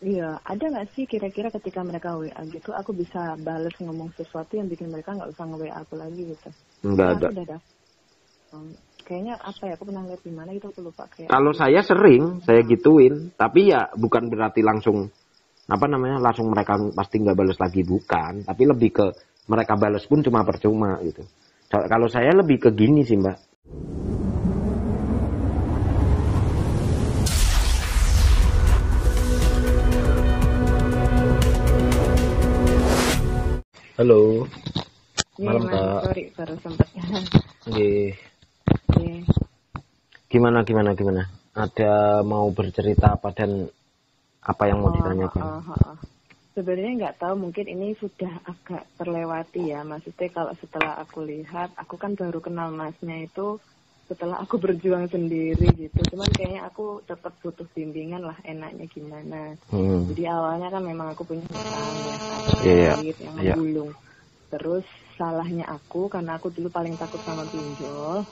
Iya, ada nggak sih kira-kira ketika mereka WA gitu, aku bisa bales ngomong sesuatu yang bikin mereka nggak usah nge-WA aku lagi gitu? Enggak Aku ada. udah kayaknya apa ya, aku pernah lihat di mana gitu, aku lupa kayak. Kalau saya sering, saya gituin. Tapi ya bukan berarti langsung, langsung mereka pasti nggak balas lagi. Bukan. Tapi lebih ke mereka balas pun cuma percuma gitu. Kalau saya lebih ke gini sih, Mbak. Halo. Malam, Kak. Sorry, baru sempat. Nggih. Oke. Gimana? Ada mau bercerita apa dan apa yang mau ditanyakan? Sebenarnya nggak tahu, mungkin ini sudah agak terlewati ya. Maksudnya kalau setelah aku lihat, aku kan baru kenal masnya itu setelah aku berjuang sendiri gitu. Cuman kayaknya aku tetap butuh bimbingan lah, enaknya gimana. Jadi awalnya kan memang aku punya hutang ya, yang menggulung. Terus salahnya aku karena aku dulu paling takut sama pinjol.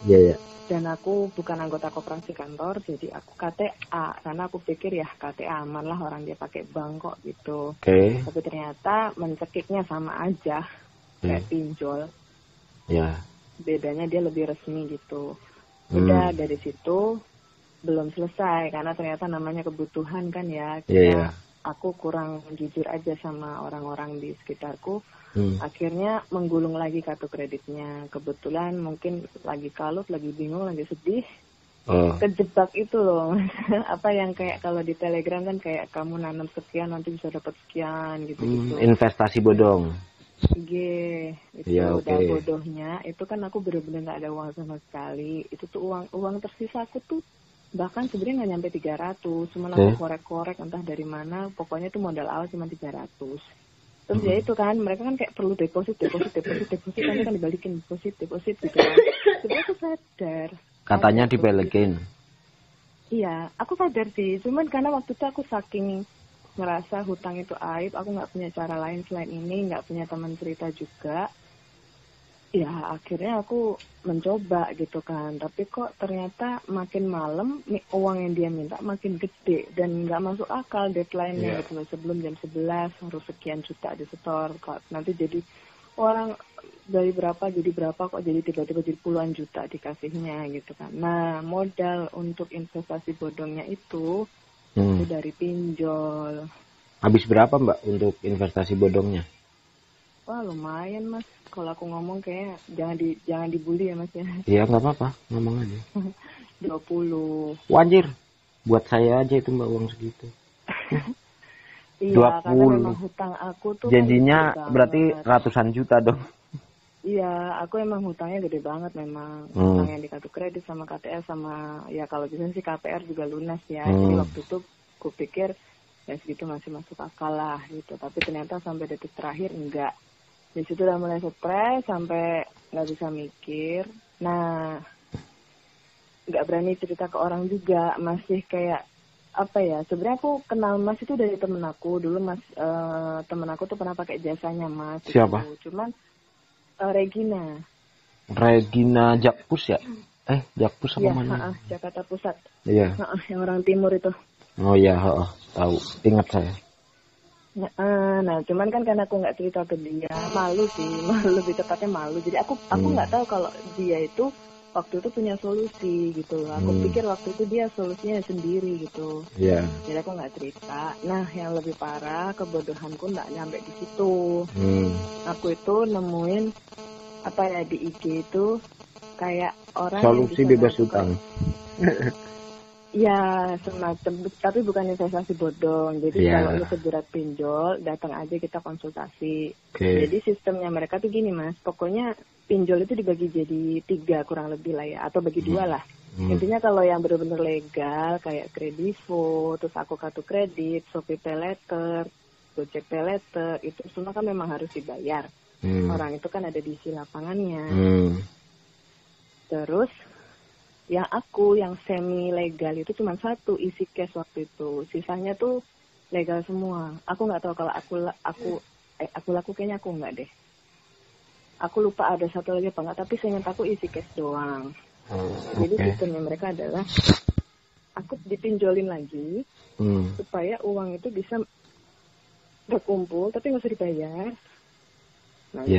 Dan aku bukan anggota koperasi kantor, jadi aku KTA karena aku pikir ya KTA aman lah, orang dia pakai bank kok gitu. Tapi ternyata mencekiknya sama aja kayak pinjol. Bedanya dia lebih resmi gitu. Udah dari situ belum selesai karena ternyata namanya kebutuhan kan ya. Aku kurang jujur aja sama orang-orang di sekitarku. Akhirnya menggulung lagi kartu kreditnya. Kebetulan mungkin lagi kalut, lagi bingung, lagi sedih. Kejebak itu loh. Apa yang kayak kalau di Telegram kan kayak kamu nanam sekian nanti bisa dapat sekian gitu-gitu. Investasi bodong. Udah bodohnya. Itu kan aku bener-bener gak ada uang sama sekali. Itu tuh uang tersisa aku tuh bahkan sebenarnya nggak nyampe 300. Cuman aku korek-korek entah dari mana. Pokoknya tuh modal awal cuma 300. Terus ya itu kan, mereka kan kayak perlu deposit, nanti kan dibalikin deposit gitu kan. Sebenarnya aku sadar. Katanya dibalikin. Iya, aku sadar sih. Cuman karena waktu itu aku saking ngerasa hutang itu aib, aku nggak punya cara lain selain ini, nggak punya teman cerita juga. Ya akhirnya aku mencoba gitu kan. Tapi kok ternyata makin malam uang yang dia minta makin gede dan nggak masuk akal deadline-nya gitu loh. Sebelum jam 11 harus sekian juta di setor. Kok nanti jadi orang dari berapa jadi berapa, kok jadi tiba-tiba jadi puluhan juta dikasihnya gitu kan. Nah modal untuk investasi bodongnya itu dari pinjol. Habis berapa Mbak untuk investasi bodongnya? Wah lumayan Mas, kalau aku ngomong kayak jangan dibully ya Mas ya. Iya nggak apa-apa, ngomong aja. 20. Wajir, buat saya aja itu Mbak uang segitu. Iya, 20. Karena memang hutang aku tuh janjinya kan berarti banget. Ratusan juta dong. Iya, aku emang hutangnya gede banget memang. Hutang yang di kartu kredit sama KTR sama ya kalau bisa sih KPR juga lunas ya. Jadi waktu itu kupikir ya segitu masih masuk akal lah gitu. Tapi ternyata sampai detik terakhir enggak. Di situ udah mulai stres sampai nggak bisa mikir. Nah, nggak berani cerita ke orang juga, masih kayak apa ya? Sebenarnya aku kenal Mas itu dari temen aku dulu Mas. Temen aku tuh pernah pakai jasanya Mas. Siapa? Gitu. Cuman Regina Jakpus ya? Jakpus apa mana? Jakarta Pusat. Iya. Yang orang timur itu. Oh iya, tahu. Ingat saya. Nah, cuman kan karena aku nggak cerita ke dia, malu lebih tepatnya malu. Jadi aku nggak tahu kalau dia itu waktu itu punya solusi gitu. Aku pikir waktu itu dia solusinya sendiri gitu. Iya. Jadi aku nggak cerita. Nah, yang lebih parah kebodohanku nggak nyampe di situ. Aku itu nemuin apa ya di IG itu kayak orang solusi yang bebas hutang. Ya semacam, tapi bukan investasi bodong. Jadi kalau lu kejerat pinjol, datang aja kita konsultasi. Jadi sistemnya mereka tuh gini Mas, pokoknya pinjol itu dibagi jadi 3 kurang lebih lah ya, atau bagi 2 lah. Intinya kalau yang benar-benar legal kayak Kredivo, terus aku kartu kredit, Shopee Pay Later, Gojek Pay Later, itu semua kan memang harus dibayar. Orang itu kan ada di isi lapangannya. Terus yang semi legal itu cuma 1 isi cash waktu itu, sisanya tuh legal semua. Aku nggak tahu kalau aku laku kayaknya aku nggak deh. Aku lupa ada satu lagi apa nggak, tapi seingat aku isi cash doang. Jadi sistemnya mereka adalah aku dipinjolin lagi, supaya uang itu bisa berkumpul tapi nggak usah dibayar. Nanti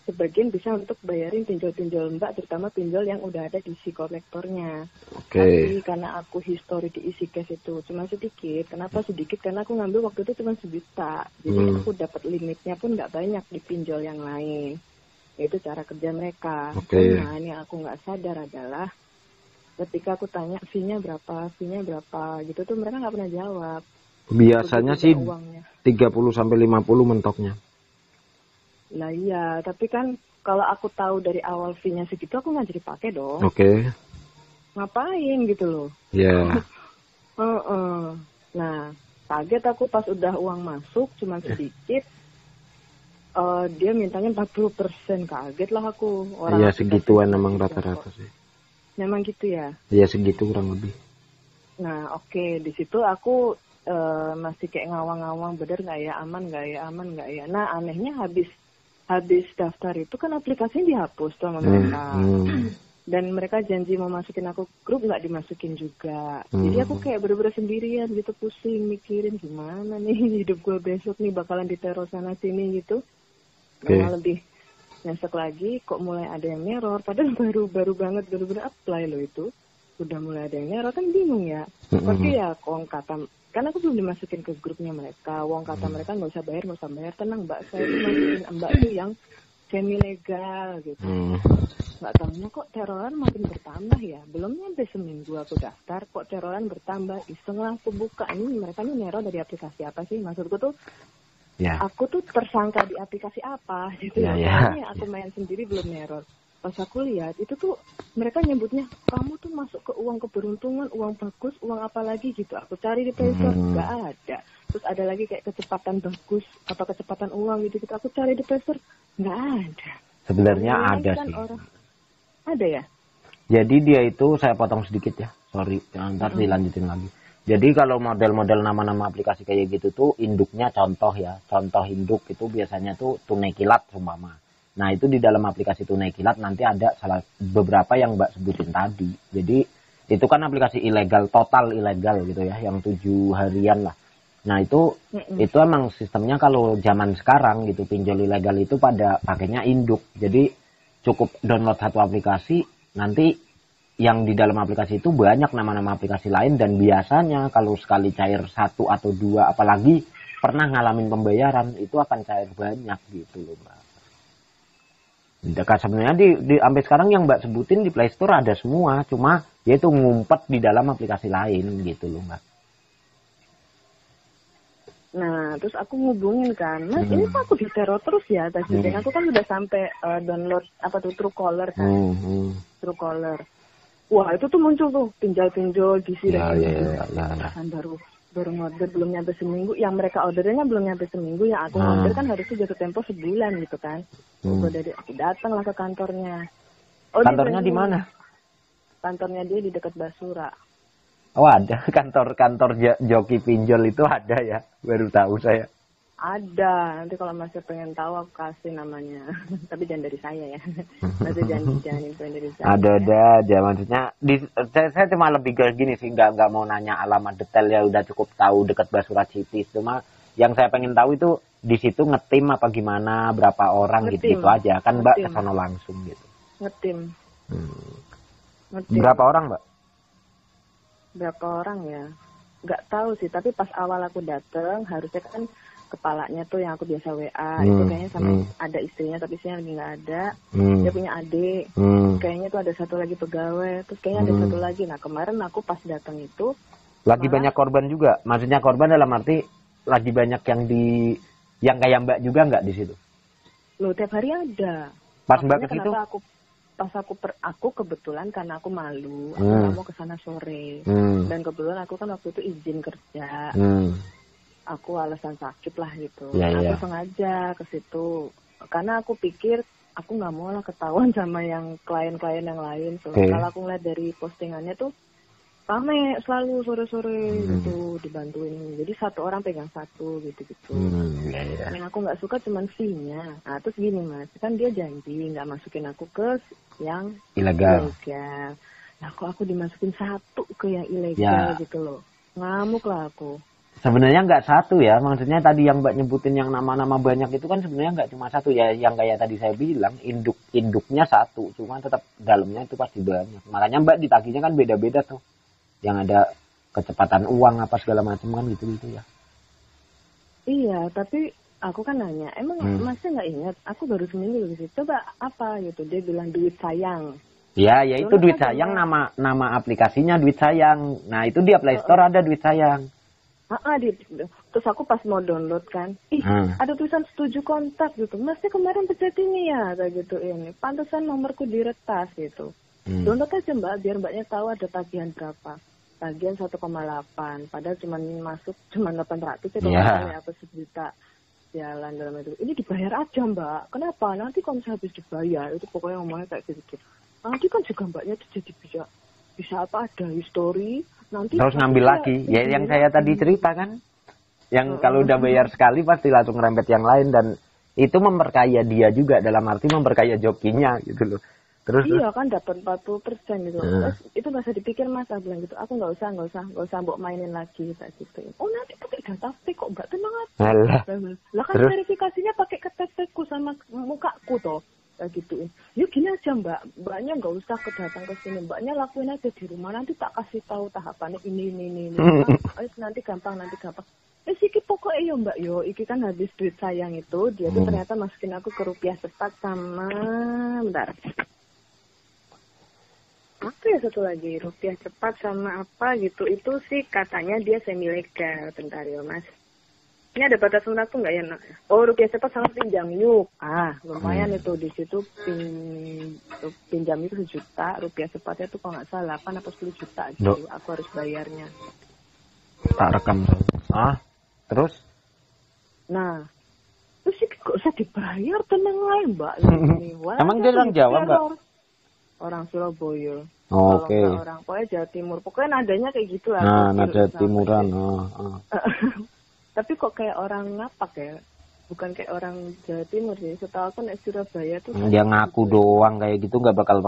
sebagian bisa untuk bayarin pinjol-pinjol Mbak, terutama pinjol yang udah ada di si kolektornya. Tapi karena aku histori di isi cash itu cuma sedikit. Kenapa sedikit? Karena aku ngambil waktu itu cuma 1 juta. Jadi aku dapat limitnya pun nggak banyak di pinjol yang lain. Itu cara kerja mereka. Nah, yang aku nggak sadar adalah ketika aku tanya fee-nya berapa gitu tuh mereka nggak pernah jawab. Biasanya sih uangnya 30 sampai 50 mentoknya. Lah iya, tapi kan kalau aku tahu dari awal fee-nya segitu aku nggak jadi pakai dong. Ngapain gitu loh. Nah, kaget aku pas udah uang masuk cuma sedikit. Dia mintanya 40%, kaget lah aku. Iya segituan emang rata-rata sih. Memang gitu ya? Iya segitu kurang lebih. Nah di situ aku masih kayak ngawang-ngawang, bener nggak ya, aman nggak ya. Nah anehnya habis daftar itu kan aplikasinya dihapus tuh sama mereka. Dan mereka janji mau masukin aku grup, nggak dimasukin juga. Jadi aku kayak bener-bener sendirian gitu, pusing mikirin gimana nih hidup gue besok nih, bakalan diteror sana sini gitu. Nah, lebih nyesek lagi kok mulai ada yang neror, padahal baru banget bener-bener apply loh itu. Udah mulai ada yang neror kan bingung ya. Tapi ya kong kata, kan aku belum dimasukin ke grupnya mereka. Wong kata mereka nggak usah bayar. Tenang Mbak, saya itu masukin Mbak tuh yang semi legal gitu. Nggak tahunya kok teroran makin bertambah ya. Belum nyampe seminggu aku daftar kok teroran bertambah. Iseng lah aku buka, ini mereka nih neror dari aplikasi apa sih? Maksudku tuh aku tuh tersangka di aplikasi apa gitu ya. Aku main sendiri belum neror. Pas aku lihat itu tuh mereka nyebutnya kamu tuh masuk ke uang keberuntungan, uang bagus, uang apa lagi gitu. Aku cari di Play Store nggak ada. Terus ada lagi kayak kecepatan bagus atau kecepatan uang gitu. Aku cari di Play Store nggak ada. Sebenarnya ada kan sih. Ada ya? Jadi dia itu, saya potong sedikit ya, sorry, ntar dilanjutin lagi. Jadi kalau model-model nama-nama aplikasi kayak gitu tuh induknya contoh induk itu biasanya tuh Tunai Kilat umpama. Nah itu di dalam aplikasi Tunai Kilat nanti ada beberapa yang Mbak sebutin tadi. Jadi itu kan aplikasi ilegal, total ilegal gitu ya, yang 7 harian lah. Nah itu emang sistemnya kalau zaman sekarang gitu, pinjol ilegal itu pada pakainya induk. Jadi cukup download satu aplikasi, nanti yang di dalam aplikasi itu banyak nama-nama aplikasi lain, dan biasanya kalau sekali cair 1 atau 2, apalagi pernah ngalamin pembayaran, itu akan cair banyak gitu loh Mbak. Sebenarnya di sampai sekarang yang Mbak sebutin di Play Store ada semua, cuma yaitu ngumpet di dalam aplikasi lain gitu loh Mbak. Nah, terus aku ngubungin kan, Mas, ini kok aku diteror terus ya tadi. Dan aku kan udah sampai download Truecaller kan. Truecaller. Wah, itu tuh muncul tuh pinjol-pinjol di sini. Baru order belum nyampe seminggu. Yang mereka ordernya belum nyampe seminggu. Yang aku order kan harusnya jatuh tempo sebulan gitu kan. Aku datang lah ke kantornya. Kantornya di mana? Kantornya dia di dekat Basura. Oh ada, kantor joki pinjol itu ada ya? Baru tahu saya. Ada, nanti kalau masih pengen tahu aku kasih namanya. Tapi jangan dari saya ya. Masih jangan info dari saya. Ada aja, maksudnya. Saya cuma lebih ke gini sih, nggak mau nanya alamat detail ya, udah cukup tahu dekat Basura Citis. Cuma yang saya pengen tahu itu di situ ngetim apa gimana, berapa orang gitu aja. Kan Mbak kesana langsung gitu. Ngetim. Berapa orang Mbak? Berapa orang ya? Nggak tahu sih, tapi pas awal aku dateng harusnya kan kepalanya tuh yang aku biasa WA itu kayaknya sama ada istrinya, tapi istrinya lagi nggak ada. Dia punya adik, kayaknya tuh ada satu lagi pegawai, terus kayaknya ada satu lagi. Nah kemarin aku pas datang itu lagi banyak korban juga, maksudnya korban dalam arti lagi banyak yang kayak Mbak juga nggak di situ? Loh tiap hari ada. Pas Mbak ke situ? Aku kebetulan karena aku malu, aku nggak mau kesana sore, dan kebetulan aku kan waktu itu izin kerja. Aku alasan sakit lah gitu. Aku sengaja ke situ karena aku pikir aku nggak mau lah ketahuan sama yang klien-klien yang lain. Kalau aku ngeliat dari postingannya tuh rame selalu sore-sore gitu dibantuin. Jadi satu orang pegang satu gitu-gitu. Yang aku nggak suka cuman fee-nya. Nah terus gini Mas, kan dia janji nggak masukin aku ke yang ilegal. Nah kok aku dimasukin satu ke yang ilegal gitu loh. Ngamuk lah aku. Sebenarnya nggak satu ya, maksudnya tadi yang Mbak nyebutin yang nama-nama banyak itu kan sebenarnya nggak cuma satu ya, yang kayak tadi saya bilang induknya satu, cuma tetap dalamnya itu pasti banyak. Makanya Mbak ditagihnya kan beda-beda tuh, yang ada kecepatan uang apa segala macam kan gitu-gitu ya. Iya, tapi aku kan nanya, emang masnya nggak ingat? Aku baru seminggu gitu. Coba apa gitu? Dia bilang duit sayang. Ya itu duit sayang, nama aplikasinya duit sayang. Nah itu di Play Store ada duit sayang. Terus aku pas mau download kan, ada tulisan setuju kontak gitu. Masnya kemarin pencet ini ya, kayak gitu ini. Pantesan nomorku diretas gitu. Download aja Mbak, biar Mbaknya tahu ada tagihan berapa. Tagihan 1,8, padahal masuk cuma 800 ya, apa 1 juta. Jalan dalam itu. Ini dibayar aja Mbak. Kenapa? Nanti kalau misalnya habis dibayar, itu pokoknya ngomongnya kayak gitu. Nanti kan juga Mbaknya jadi bisa apa ada history. Nanti terus ngambil lagi ya yang saya tadi cerita kan, yang kalau udah bayar sekali pasti langsung ngerempet yang lain, dan itu memperkaya dia juga, dalam arti memperkaya jokinya gitu loh. Terus iya kan dapat 40% gitu. Terus itu nggak usah dipikir Mas, aku bilang gitu. Aku nggak usah mbok mainin lagi kayak gitu. Oh nanti pakai data fake kok Mbak, tenang aja. Lah kan verifikasinya pakai KTP-ku sama mukaku toh. Kayak gituin. Yuk gini aja Mbaknya nggak usah datang ke sini, Mbaknya lakuin aja di rumah, nanti tak kasih tahu tahapannya ini. Nanti gampang. Iki pokoknya yo Mbak yo, iki kan habis duit sayang itu, dia tuh ternyata masukin aku ke rupiah cepat sama, bentar. Apa ya satu lagi, rupiah cepat sama apa gitu, itu sih katanya dia semi legal, bentar ya Mas. Ini ada batas waktu nggak ya? Oh, rupiah cepat sama pinjam yuk. Lumayan itu di situ pinjam itu 1 juta, rupiah cepatnya tuh kalau nggak salah 8 atau 10 juta gitu. Aku harus bayarnya. Tak rekam. Terus? Nah, terus sih kok usah dibayar, tenang aja Mbak. Emang dia orang Jawa Mbak? Orang Surabaya. Oke. Orang pokoknya Jawa Timur. Pokoknya nadanya kayak gitu lah. Nah, nada timuran. Tapi kok kayak orang ngapak ya? Bukan kayak orang Jawa Timur sih. Setahu aku nek Surabaya tuh dia ngaku doang kayak gitu, nggak bakal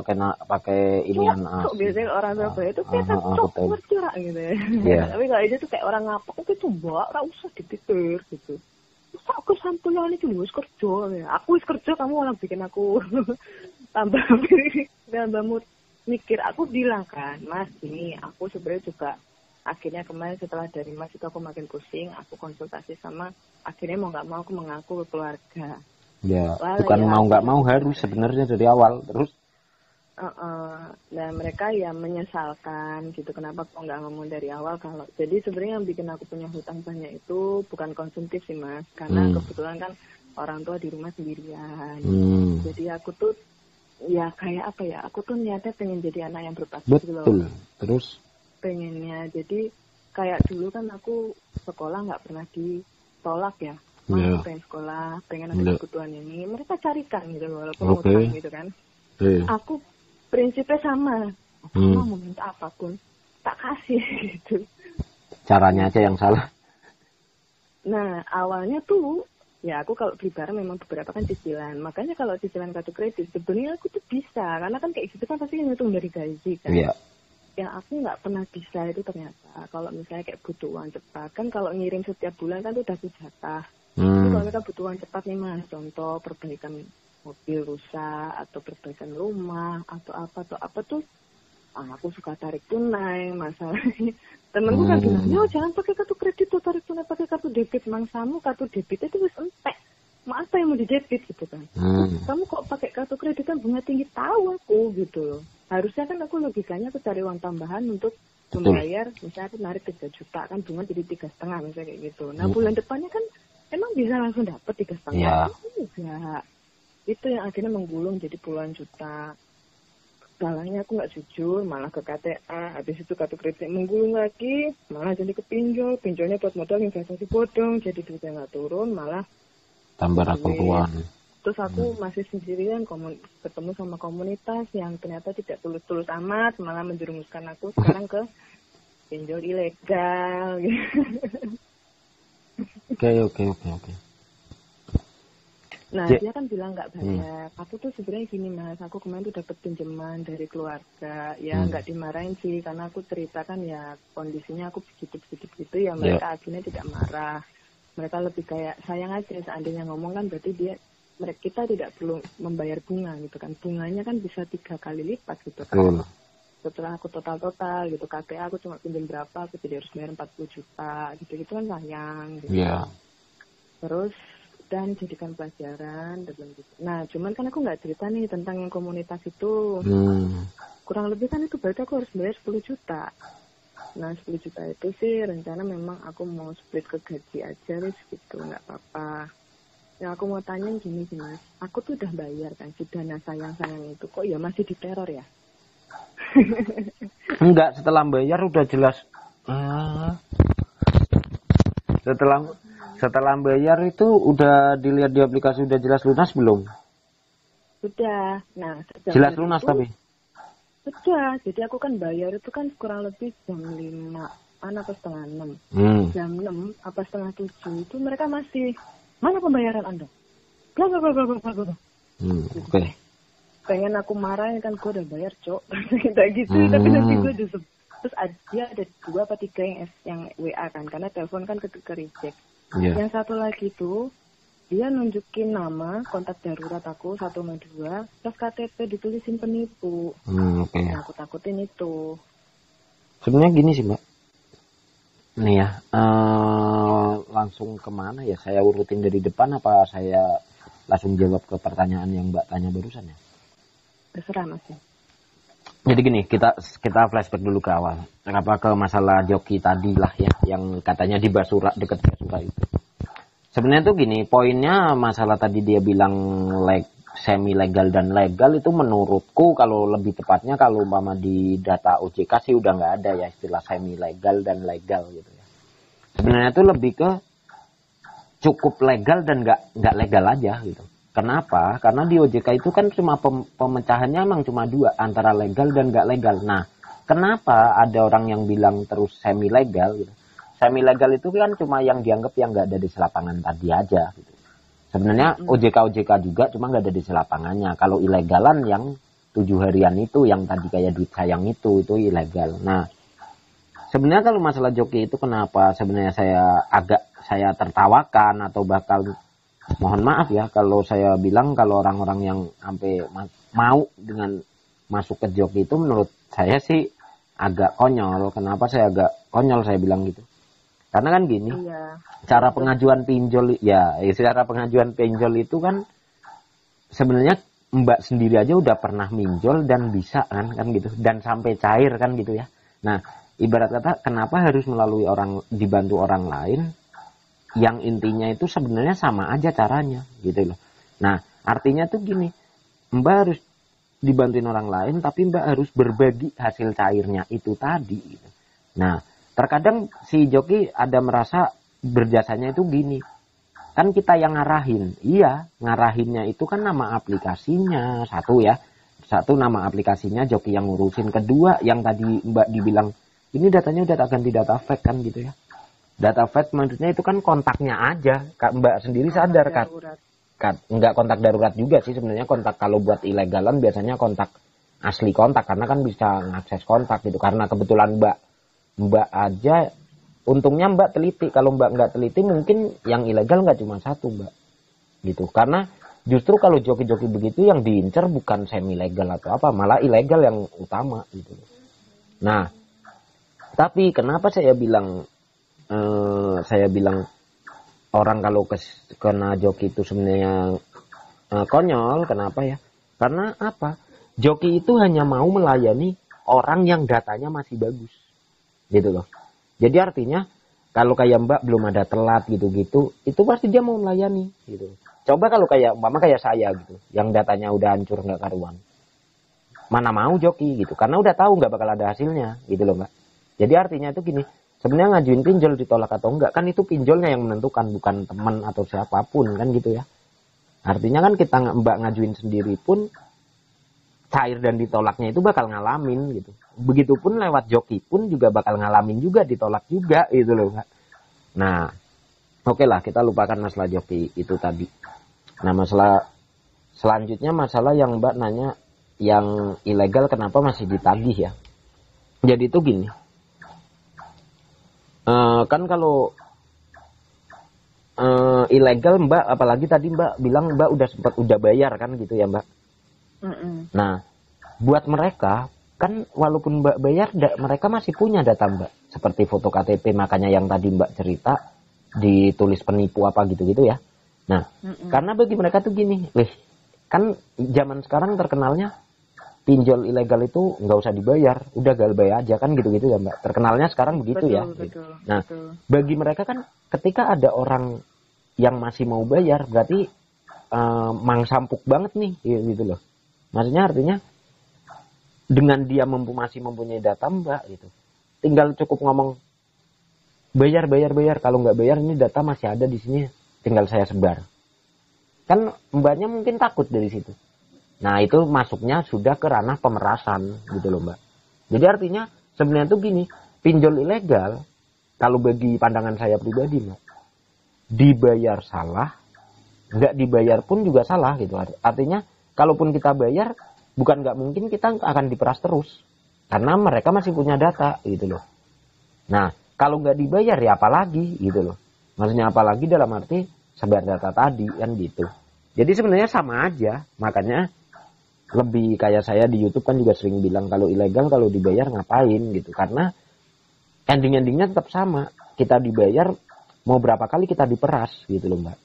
pakai inian as. Kok biasanya orang Surabaya tuh kayak cok bercerak gitu ya. Yeah. Tapi kalau dia tuh kayak orang ngapak, oke tuh Mbak, ora usah dipikir gitu. Terus aku sampeyan iki wis kerja ya. Aku wis kerja, kamu malah bikin aku tambah mikir. Aku bilang kan, Mas, ini aku sebenarnya juga akhirnya kemarin setelah dari Mas itu aku makin pusing, aku konsultasi sama, akhirnya mau nggak mau aku mengaku ke keluarga. Ya, bukan ya, mau nggak mau, harus sebenarnya dari awal. Terus? Dan mereka ya menyesalkan gitu, kenapa kok nggak ngomong dari awal. Kalau jadi sebenarnya yang bikin aku punya hutang banyak itu bukan konsumtif sih Mas, karena kebetulan kan orang tua di rumah sendirian. Jadi aku tuh ya kayak apa ya, aku tuh niatnya pengen jadi anak yang berbakti gitu loh. Betul. Terus? Pengennya, jadi kayak dulu kan aku sekolah nggak pernah ditolak ya, pengen sekolah, pengen ada kebutuhan ini, mereka carikan gitu walaupun utang gitu kan. Aku prinsipnya sama, mau minta apapun tak kasih gitu. Caranya aja yang salah. Nah awalnya tuh ya aku kalau beli barang memang beberapa kan cicilan, makanya kalau cicilan kartu kredit sebenarnya aku tuh bisa, karena kan kayak gitu kan pasti ngitung dari gaji kan. Iya. Yang aku nggak pernah bisa itu ternyata kalau misalnya kayak butuh uang cepat kan, kalau ngirim setiap bulan kan tuh udah jatah. Jadi kalau kita butuh uang cepat nih Mas, contoh perbaikan mobil rusak atau perbaikan rumah atau apa tuh aku suka tarik tunai. Masalahnya temenku kan bilang, yo jangan pakai kartu kredit tuh, tarik tunai pakai kartu debit. Mangsamu kartu debit itu wis entek, apa yang mau di debit gitu kan. Kamu kok pakai kartu kredit kan bunga tinggi, tahu aku gitu loh. Harusnya kan aku logikanya aku cari uang tambahan untuk membayar, misalnya aku narik 3 juta kan bunga jadi 3,5 misalnya kayak gitu. Nah bulan depannya kan emang bisa langsung dapat 3,5. Enggak. Itu yang akhirnya menggulung jadi puluhan juta. Salahnya aku nggak jujur, malah ke KTA, habis itu kartu kredit menggulung lagi, malah jadi ke pinjolnya buat modal investasi bodong, jadi duitnya nggak turun, malah tambah rakuan. Terus aku masih sendirian ketemu sama komunitas yang ternyata tidak tulus-tulus amat, malah menjerumuskan aku sekarang ke pinjol ilegal. Oke. Nah, dia kan bilang nggak banyak. Aku tuh sebenarnya gini Mas, aku kemarin tuh dapat pinjaman dari keluarga. Ya nggak dimarahin sih, karena aku ceritakan ya kondisinya aku begitu gitu ya. Mereka akhirnya tidak marah. Mereka lebih kayak sayang aja, seandainya ngomong kan berarti kita tidak perlu membayar bunga gitu kan. Bunganya kan bisa 3 kali lipat gitu kan. Setelah aku total gitu, KPA aku cuma pinjam berapa, aku jadi harus bayar 40 juta gitu kan sayang gitu. Terus dan jadikan pelajaran dan gitu. Nah, cuman kan aku nggak cerita nih tentang yang komunitas itu. Kurang lebih kan itu berarti aku harus bayar 10 juta. Nah, 10 juta itu sih rencana memang aku mau split ke gaji aja wis gitu, nggak apa-apa. Yang aku mau tanya gini sih Mas, aku tuh udah bayar kan si dana sayang-sayang itu, kok ya masih diteror ya? Enggak, setelah bayar udah jelas. Setelah bayar itu udah dilihat di aplikasi udah jelas lunas belum? Sudah. Nah, jelas lunas itu, tapi sudah. Jadi aku kan bayar itu kan kurang lebih jam 5 apa setengah 6. Jam 6 apa setengah 7 itu mereka masih, mana pembayaran Anda? Bla. Oke. Pengen aku marahin kan, gue udah bayar cok. Kayak gitu. Tapi nanti gue terus dia ada 2 apa 3 yang WA kan, karena telepon kan ke reject. Yang satu lagi tuh dia nunjukin nama kontak darurat aku 102, terus KTP ditulisin penipu. Nah, aku takutin itu. Sebenarnya gini sih Mbak, nih ya, langsung kemana ya? Saya urutin dari depan apa saya langsung jawab ke pertanyaan yang Mbak tanya barusan ya? Terserah Mas ya. Jadi gini, kita flashback dulu ke awal. Kenapa ke masalah joki tadi lah ya, yang katanya di Basura, dekat Basura itu. Sebenarnya tuh gini, poinnya masalah tadi dia bilang semi legal dan legal itu menurutku kalau lebih tepatnya kalau umpama di data OJK sih udah nggak ada ya istilah semi legal dan legal gitu ya. Sebenarnya tuh lebih ke cukup legal dan nggak legal aja gitu. Kenapa? Karena di OJK itu kan cuma pemecahannya emang cuma 2, antara legal dan nggak legal. Nah, kenapa ada orang yang bilang terus semi legal gitu? Semi legal itu kan cuma yang dianggap yang nggak ada di selapangan tadi aja gitu. Sebenarnya OJK juga cuma nggak ada di selapangannya. Kalau ilegalan yang 7 harian itu, yang tadi kayak duit sayang itu ilegal. Nah, sebenarnya kalau masalah joki itu kenapa sebenarnya saya tertawakan atau bakal mohon maaf ya kalau saya bilang kalau orang-orang yang sampai mau dengan masuk ke joki itu menurut saya sih agak konyol. Kenapa saya agak konyol saya bilang gitu? Karena kan gini, cara pengajuan pinjol secara pengajuan pinjol itu kan sebenarnya Mbak sendiri aja udah pernah minjol dan bisa kan gitu dan sampai cair kan gitu ya. Nah, ibarat kata kenapa harus melalui dibantu orang lain? Yang intinya itu sebenarnya sama aja caranya gitu loh. Nah, artinya tuh gini, Mbak harus dibantuin orang lain tapi Mbak harus berbagi hasil cairnya itu tadi gitu. Nah, terkadang si joki ada merasa berjasanya itu gini. Kan kita yang ngarahin. Iya, ngarahinnya itu kan nama aplikasinya satu nama aplikasinya, joki yang ngurusin. Kedua, yang tadi Mbak dibilang ini datanya udah ganti data fake kan gitu ya. Data fake maksudnya itu kan kontaknya aja. Mbak sendiri sadar kan? Enggak kontak darurat juga sih sebenarnya. Kontak kalau buat ilegalan biasanya kontak asli kontak karena kan bisa ngakses kontak gitu. Karena kebetulan Mbak aja untungnya Mbak teliti. Kalau Mbak nggak teliti mungkin yang ilegal nggak cuma 1 Mbak. Gitu. Karena justru kalau joki-joki begitu yang diincar bukan semi legal atau apa, malah ilegal yang utama gitu. Nah, tapi kenapa saya bilang orang kalau kena joki itu sebenarnya konyol. Kenapa ya? Karena apa? Joki itu hanya mau melayani orang yang datanya masih bagus gitu loh. Jadi artinya kalau kayak Mbak belum ada telat gitu-gitu, itu pasti dia mau melayani gitu. Coba kalau kayak saya gitu, yang datanya udah hancur nggak karuan, mana mau joki gitu, karena udah tahu nggak bakal ada hasilnya gitu loh Mbak. Jadi artinya itu gini, sebenarnya ngajuin pinjol ditolak atau enggak kan itu pinjolnya yang menentukan, bukan teman atau siapapun kan gitu ya. Artinya kan kita Mbak ngajuin sendiri pun cair dan ditolaknya itu bakal ngalamin gitu. Begitupun lewat joki pun juga bakal ngalamin juga ditolak juga gitu loh Mbak. Nah, oke lah kita lupakan masalah joki itu tadi. Nah, masalah selanjutnya masalah yang Mbak nanya yang ilegal kenapa masih ditagih ya. Jadi itu gini. Kan kalau ilegal Mbak, apalagi tadi Mbak bilang Mbak udah bayar kan gitu ya Mbak. Nah, buat mereka kan walaupun Mbak bayar, mereka masih punya data Mbak. Seperti foto KTP, makanya yang tadi Mbak cerita ditulis penipu apa gitu-gitu ya. Nah, karena bagi mereka tuh gini, kan zaman sekarang terkenalnya pinjol ilegal itu nggak usah dibayar, udah galbay aja kan gitu-gitu ya Mbak. Terkenalnya sekarang begitu ya. Nah, bagi mereka kan ketika ada orang yang masih mau bayar, berarti mangsampuk banget nih gitu loh. Maksudnya artinya dengan dia masih mempunyai data Mbak gitu, tinggal cukup ngomong bayar, kalau nggak bayar ini data masih ada di sini, tinggal saya sebar. Kan Mbaknya mungkin takut dari situ. Nah, itu masuknya sudah ke ranah pemerasan gitu loh Mbak. Jadi artinya sebenarnya tuh gini, pinjol ilegal kalau bagi pandangan saya pribadi Mbak, dibayar salah, nggak dibayar pun juga salah gitu. Artinya kalaupun kita bayar, bukan nggak mungkin kita akan diperas terus, karena mereka masih punya data gitu loh. Nah, kalau nggak dibayar ya apalagi gitu loh. Maksudnya apalagi dalam arti sebar data tadi kan gitu. Jadi sebenarnya sama aja, makanya lebih kayak saya di YouTube kan juga sering bilang kalau ilegal kalau dibayar ngapain gitu, karena endingnya tetap sama, kita dibayar mau berapa kali kita diperas gitu loh Mbak.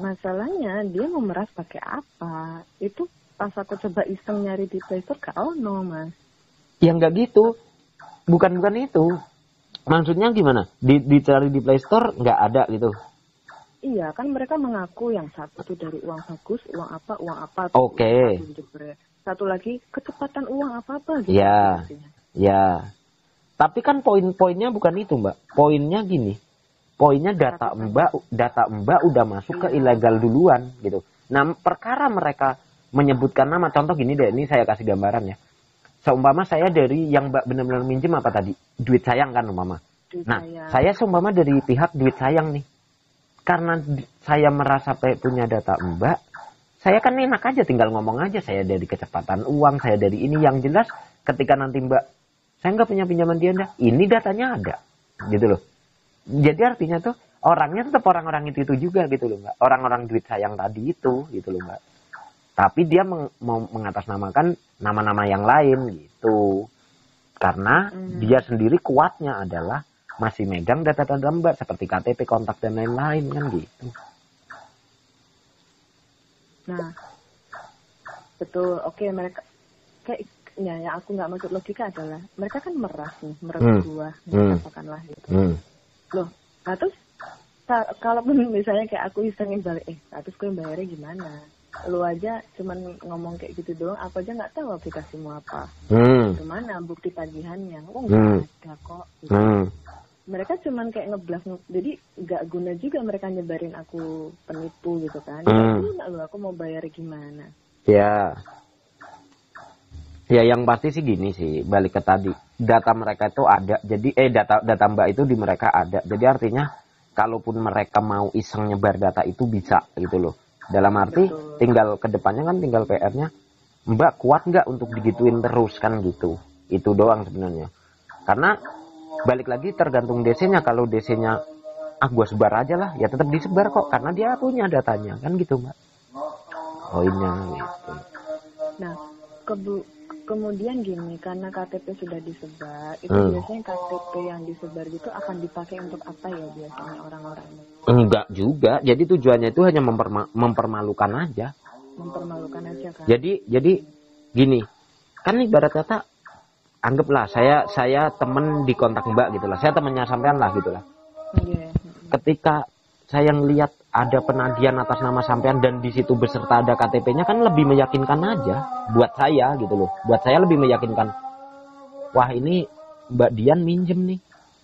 Masalahnya dia mau meras pakai apa? Itu pas aku coba iseng nyari di Play Store gak ono Mas. Ya nggak gitu, bukan itu. Maksudnya gimana? Dicari di Play Store nggak ada gitu? Iya, kan mereka mengaku yang satu tuh dari uang bagus, uang apa. Oke. Satu lagi kecepatan uang apa gitu. Ya, ya. Tapi kan poin-poinnya bukan itu Mbak. Poinnya gini. Poinnya data Mbak udah masuk ke ilegal duluan gitu. Nah, perkara mereka menyebutkan nama, contoh gini deh, ini saya kasih gambaran ya. Seumpama saya dari yang Mbak benar-benar minjem apa tadi? Duit sayang kan umpama. Saya seumpama dari pihak duit sayang nih. Karena saya merasa punya data Mbak, saya kan enak aja tinggal ngomong aja saya dari kecepatan uang, saya dari ini, yang jelas ketika nanti Mbak, saya nggak punya pinjaman dia Anda, ini datanya ada, gitu loh. Jadi artinya tuh orangnya tetap orang-orang itu juga gitu loh Mbak, orang-orang duit sayang tadi itu gitu loh Mbak. Tapi dia mau mengatasnamakan nama-nama yang lain gitu, karena dia sendiri kuatnya adalah masih megang data-data Mbak seperti KTP, kontak dan lain-lain kan gitu. Nah, betul. Oke, mereka kayak yang aku nggak masuk logika adalah mereka kan meras buah, katakanlah gitu. Loh, terus kalaupun misalnya kayak aku isengin balik, terus gue bayarnya gimana? Lu aja cuman ngomong kayak gitu doang, aku aja nggak tahu aplikasimu apa. Gimana bukti tagihannya? Nggak ada kok. Gitu. Mereka cuman kayak ngeblas, jadi nggak guna juga mereka nyebarin aku penipu gitu kan. Aku mau bayar gimana? Ya yang pasti sih gini sih, balik ke tadi, data mereka itu ada, jadi data Mbak itu di mereka ada, jadi artinya kalaupun mereka mau iseng nyebar data itu bisa gitu loh. Dalam arti tinggal kedepannya kan tinggal PR-nya, Mbak kuat nggak untuk digituin terus kan gitu, itu doang sebenarnya. Karena balik lagi tergantung DC-nya. Kalau DC-nya gua sebar aja lah, ya tetap disebar kok karena dia punya datanya kan gitu Mbak. Poinnya gitu. Nah, kemudian gini, karena KTP sudah disebar, itu biasanya KTP yang disebar gitu akan dipakai untuk apa ya biasanya orang-orangnya? Enggak juga. Jadi tujuannya itu hanya mempermalukan aja. Mempermalukan aja kan. Jadi gini, kan ibarat kata anggaplah saya temen di kontak Mbak gitulah, saya temennya sampean lah gitulah. Ketika saya ngelihat ada penagihan atas nama sampean dan di situ beserta ada KTP-nya, kan lebih meyakinkan aja buat saya gitu loh. Buat saya lebih meyakinkan. Wah, ini Mbak Dian minjem nih.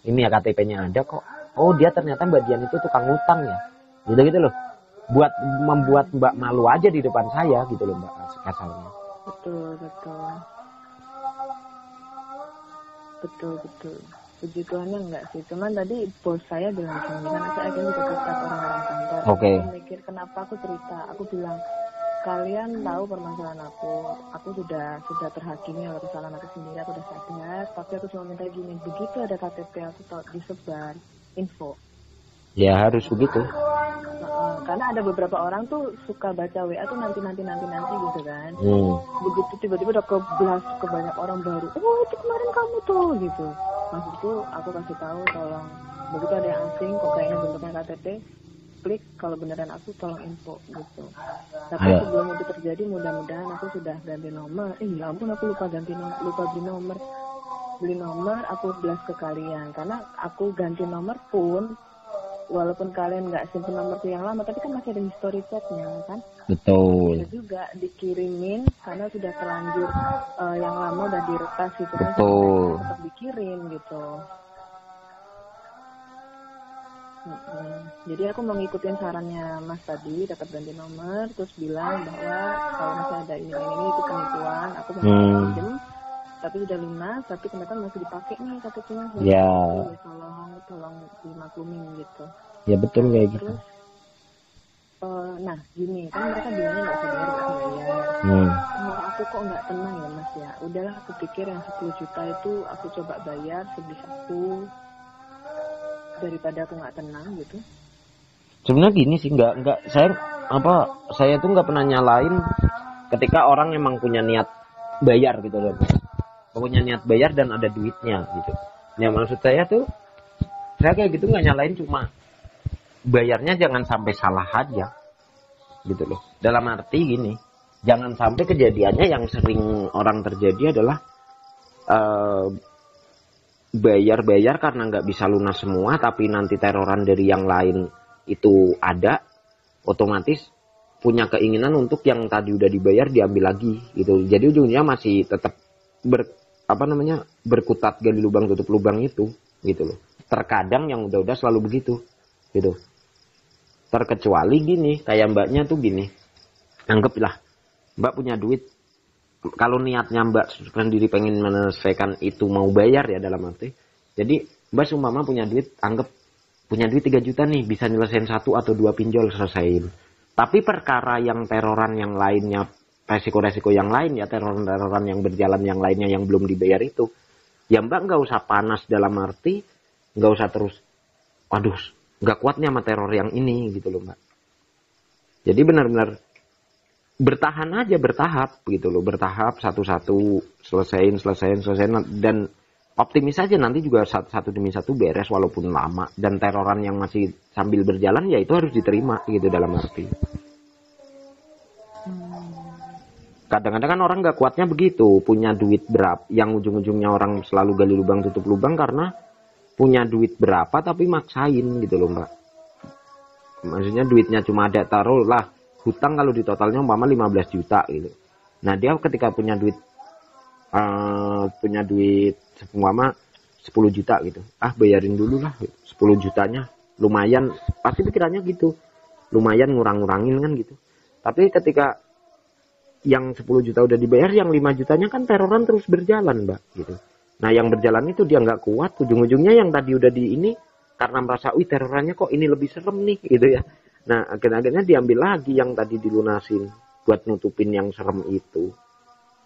Ini ya KTP-nya ada kok. Oh, dia ternyata Mbak Dian itu tukang utang ya. Gitu loh. Buat membuat Mbak malu aja di depan saya gitu loh Mbak kasarnya. Betul. Puji Tuhannya enggak sih, cuman tadi bos saya bilang gini, kan saya kan juga dekat orang-orang kantor. Oke. Aku mikir kenapa aku cerita, aku bilang kalian tahu permasalahan aku sudah terhakimi oleh kesalahan aku sendiri, aku udah sadar, tapi aku cuma minta gini, begitu ada KTP aku disebar info. Ya harus begitu. Karena ada beberapa orang tuh suka baca WA tuh nanti gitu kan. Begitu tiba-tiba udah keblas ke banyak orang baru. Oh itu kemarin kamu tuh gitu. Maksudku aku kasih tahu tolong begitu ada yang asing kok kayaknya bentuknya KTP, klik kalau beneran aku tolong info gitu. Tapi sebelum itu terjadi mudah-mudahan aku sudah ganti nomor. Ya ampun aku lupa beli nomor aku blast ke kalian karena aku ganti nomor pun walaupun kalian nggak simpen nomorku yang lama, tapi kan masih ada history chatnya kan. Betul. Bisa juga dikirimin karena sudah terlanjur yang lama udah diretas gitu kan. Betul. Tetap dikirim gitu. Jadi aku mau ngikutin sarannya Mas tadi, dapat ganti nomor, terus bilang bahwa kalau masih ada ini itu penipuan, aku mau pinjam. Tapi sudah lunas, tapi ternyata masih dipakai nih KTP-nya. Ya. Tolong dimaklumin gitu. Ya betul kayak gitu. Terus, nah gini, kan mereka bilangnya nggak usah bayar. Aku kok nggak tenang ya Mas ya. Udahlah aku pikir yang 10 juta itu aku coba bayar sebisaku daripada aku nggak tenang gitu. Sebenarnya gini sih, nggak saya tuh nggak pernah nyalain ketika orang emang punya niat bayar gitu loh. Punya niat bayar dan ada duitnya gitu. Ya maksud saya tuh, saya kayak gitu nggak nyalain, cuma bayarnya jangan sampai salah aja gitu loh. Dalam arti gini, jangan sampai kejadiannya yang sering orang terjadi adalah bayar karena nggak bisa lunas semua, tapi nanti teroran dari yang lain itu ada, otomatis punya keinginan untuk yang tadi udah dibayar diambil lagi gitu. Jadi ujungnya masih tetap berkutat gali lubang tutup lubang itu gitu loh. Terkadang yang udah selalu begitu gitu. Terkecuali gini, kayak mbaknya tuh gini, anggaplah mbak punya duit, kalau niatnya mbak sendiri pengen menyelesaikan itu mau bayar ya dalam arti, jadi mbak seumpama punya duit, anggap punya duit 3 juta nih, bisa nyelesain 1 atau 2 pinjol selesaiin. Tapi perkara yang teroran yang lainnya, resiko-resiko yang lain ya, teroran yang berjalan yang lainnya yang belum dibayar itu, ya mbak nggak usah panas dalam arti, nggak usah terus, waduh nggak kuatnya sama teror yang ini gitu loh mbak. Jadi benar-benar bertahan aja, bertahap gitu loh, bertahap satu-satu, selesaiin dan optimis aja nanti juga satu demi satu beres walaupun lama, dan teroran yang masih sambil berjalan ya itu harus diterima gitu dalam arti. Kadang-kadang kan orang nggak kuatnya begitu, punya duit berapa, yang ujung-ujungnya orang selalu gali lubang tutup lubang karena punya duit berapa tapi maksain gitu loh mbak. Maksudnya duitnya cuma ada, taruh lah hutang kalau di totalnya umpama 15 juta gitu. Nah dia ketika punya duit umpama 10 juta gitu, bayarin dulu lah 10 jutanya, lumayan, pasti pikirannya gitu, lumayan ngurang-ngurangin kan gitu. Tapi ketika yang 10 juta udah dibayar, yang 5 jutanya kan teroran terus berjalan mbak gitu. Nah yang berjalan itu dia nggak kuat, ujung-ujungnya yang tadi udah di ini karena merasa terorannya kok ini lebih serem nih gitu ya. Nah akhirnya diambil lagi yang tadi dilunasin buat nutupin yang serem itu,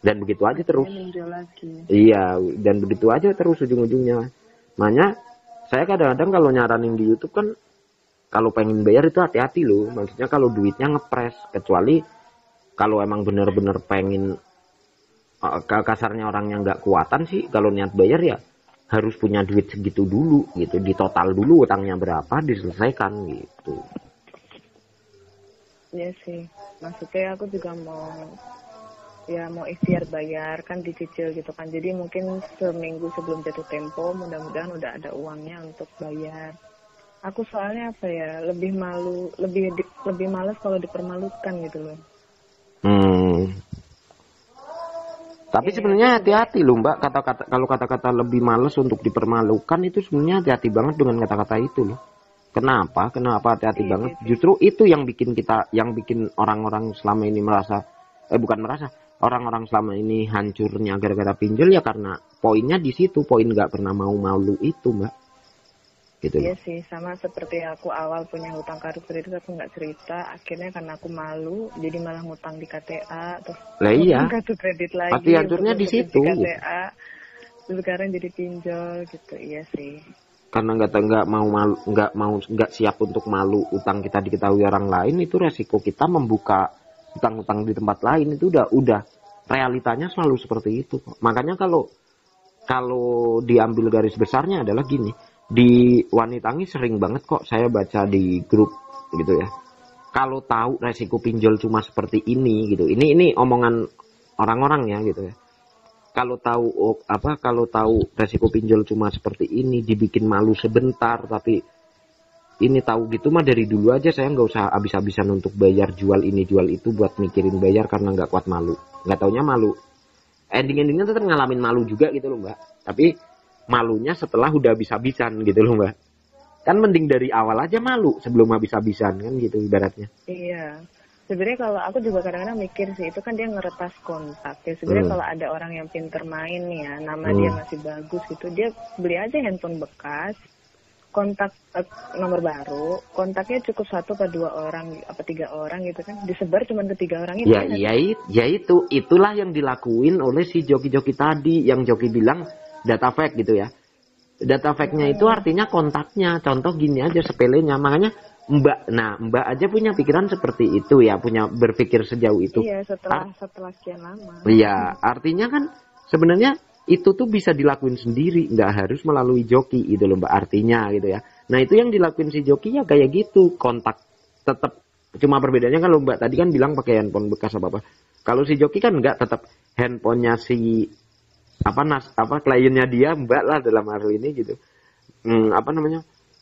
dan begitu aja terus. Iya, dan begitu aja terus ujung-ujungnya. Makanya saya kadang-kadang kalau nyaranin di YouTube kan, kalau pengen bayar itu hati-hati loh. Maksudnya kalau duitnya ngepres, kecuali kalau emang bener-bener pengen, kasarnya orang yang nggak kuatan sih, kalau niat bayar ya harus punya duit segitu dulu gitu, di total dulu utangnya berapa, diselesaikan gitu. Iya sih, maksudnya aku juga mau ikhtiar bayar, kan dicicil gitu kan, jadi mungkin seminggu sebelum jatuh tempo mudah-mudahan udah ada uangnya untuk bayar. Aku soalnya lebih malas kalau dipermalukan gitu loh. Tapi sebenarnya hati-hati loh mbak, kalau kata-kata lebih males untuk dipermalukan itu sebenarnya hati-hati banget dengan kata-kata itu loh. Kenapa hati-hati banget? Justru itu yang bikin orang-orang selama ini merasa, orang-orang selama ini hancurnya gara-gara pinjol ya karena poinnya di situ, poin nggak pernah mau malu itu Mbak. Gitu Iya loh. sih, sama seperti aku awal punya hutang kartu kredit aku nggak cerita, akhirnya karena aku malu, jadi malah ngutang di KTA, terus Lah ngutang iya, kartu kredit pasti lagi untuk hancurnya di nutupin situ. si Gitu. KTA, terus sekarang jadi pinjol gitu, iya sih. Karena nggak mau malu, nggak siap untuk malu utang kita diketahui orang lain, itu resiko kita membuka utang-utang di tempat lain itu udah realitanya selalu seperti itu kok. Makanya kalau diambil garis besarnya adalah gini, di Wanitangi sering banget kok saya baca di grup gitu ya. Kalau tahu resiko pinjol cuma seperti ini gitu. Ini omongan orang-orang ya gitu ya. Kalau tahu resiko pinjol cuma seperti ini, dibikin malu sebentar, tapi ini tahu gitu mah dari dulu aja saya nggak usah habis-habisan untuk bayar jual ini jual itu buat mikirin bayar karena nggak kuat malu. Nggak taunya malu. Endingnya tetap ngalamin malu juga gitu loh Mbak. Tapi malunya setelah udah habis-habisan gitu loh Mbak. Kan mending dari awal aja malu sebelum habis-habisan kan gitu ibaratnya. Iya. Sebenarnya kalau aku juga kadang-kadang mikir sih, itu kan dia ngeretas kontak ya. Sebenarnya kalau ada orang yang pinter main nih ya, nama dia masih bagus gitu, dia beli aja handphone bekas, kontak nomor baru, kontaknya cukup 1 atau 2 orang, apa 3 orang gitu kan, disebar cuma ke 3 orang itu. Ya itulah yang dilakuin oleh si joki-joki tadi, yang joki bilang data fake gitu ya. Data fake-nya itu artinya kontaknya. Contoh gini aja sepelenya, makanya Mbak aja punya pikiran seperti itu ya, punya berpikir sejauh itu. Iya, setelah sekian lama. Iya, artinya kan sebenarnya itu tuh bisa dilakuin sendiri, nggak harus melalui joki itu loh Mbak, artinya gitu ya. Nah itu yang dilakuin si joki ya kayak gitu, kontak tetap, cuma perbedaannya kalau Mbak tadi kan bilang pakai handphone bekas apa. Kalau si joki kan nggak, tetap handphonenya si kliennya dia Mbak lah dalam hal ini gitu.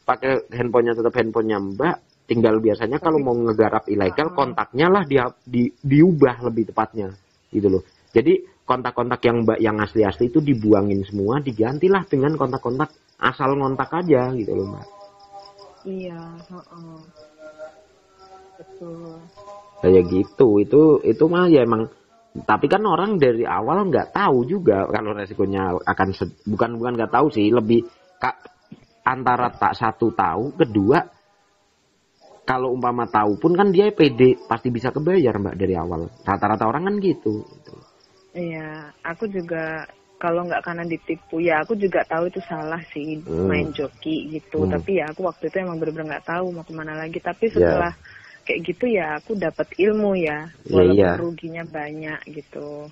Pakai handphonenya tetap handphonenya Mbak, tinggal biasanya kalau mau ngegarap ilegal kontaknya lah diubah lebih tepatnya gitu loh. Jadi kontak-kontak yang Mbak yang asli-asli itu dibuangin semua, digantilah dengan kontak-kontak asal ngontak aja gitu loh Mbak. Iya, betul. Kayak gitu, itu mah ya emang. Tapi kan orang dari awal nggak tahu juga kalau resikonya akan bukan nggak tahu sih, lebih antara tak satu tahu, kedua kalau umpama tahu pun kan dia pede pasti bisa kebayar Mbak dari awal. Rata-rata orang kan gitu. Iya, aku juga kalau nggak karena ditipu ya aku juga tahu itu salah sih main joki gitu. Tapi ya aku waktu itu emang bener-bener nggak tahu mau kemana lagi. Tapi setelah kayak gitu ya aku dapat ilmu ya, walaupun ruginya banyak gitu.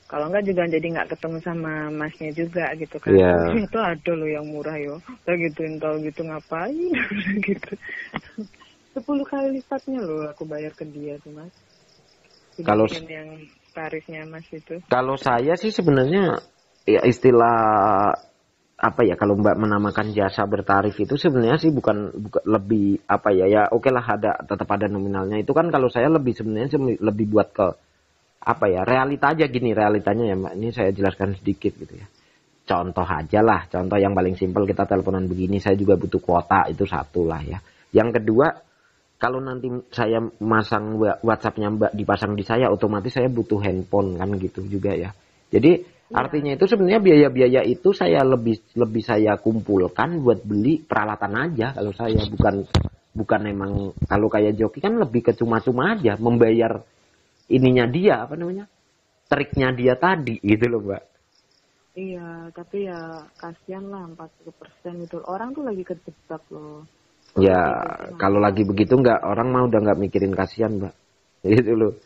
Kalau enggak juga jadi nggak ketemu sama masnya juga gitu kan. Itu ada loh yang murah yo. Kayak gituin tau gitu ngapain gitu. 10 kali lipatnya loh aku bayar ke dia tuh Mas. Kalau yang tarifnya Mas itu. Kalau saya sih sebenarnya ya istilah apa ya, kalau Mbak menamakan jasa bertarif itu sebenarnya sih bukan lebih apa ya oke lah, tetap ada nominalnya. Itu kan kalau saya lebih sebenarnya lebih buat ke apa ya, realita aja gini, realitanya ya Mbak, ini saya jelaskan sedikit gitu ya. Contoh aja lah, contoh yang paling simpel, kita teleponan begini, saya juga butuh kuota, itu satu lah ya. Yang kedua, kalau nanti saya masang WhatsApp-nya Mbak dipasang di saya, otomatis saya butuh handphone kan gitu juga ya. Jadi artinya itu sebenarnya biaya-biaya itu saya lebih saya kumpulkan buat beli peralatan aja. Kalau saya bukan emang, kalau kayak joki kan lebih ke cuma-cuma aja membayar ininya dia, triknya dia tadi gitu loh Mbak. Iya, tapi ya kasihan lah 40% gitu. Orang tuh lagi kejebak loh. Ya kalau lagi begitu orang mau udah nggak mikirin kasihan Mbak. Gitu loh.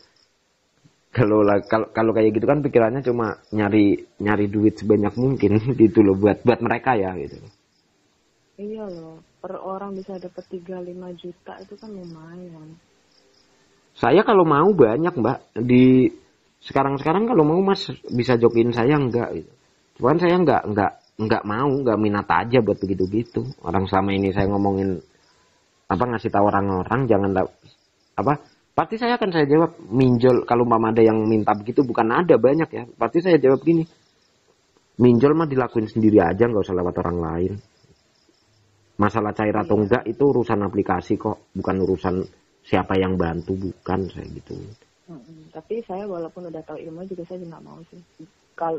Kalau kayak gitu kan pikirannya cuma nyari duit sebanyak mungkin gitu loh buat mereka ya gitu. Iya loh, per orang bisa dapat 3-5 juta itu kan lumayan. Saya kalau mau banyak Mbak, di sekarang kalau mau Mas bisa jokin saya enggak gitu. Cuman saya enggak mau, enggak minat aja buat begitu-gitu. Orang selama ini saya ngomongin ngasih tahu orang-orang jangan pasti saya jawab minjol. Kalau mama ada yang minta begitu, bukan ada banyak ya, pasti saya jawab gini, minjol mah dilakuin sendiri aja, nggak usah lewat orang lain. Masalah cair atau enggak itu urusan aplikasi kok, bukan urusan siapa yang bantu, bukan saya gitu. Tapi saya walaupun udah tahu ilmu juga saya juga nggak mau sih.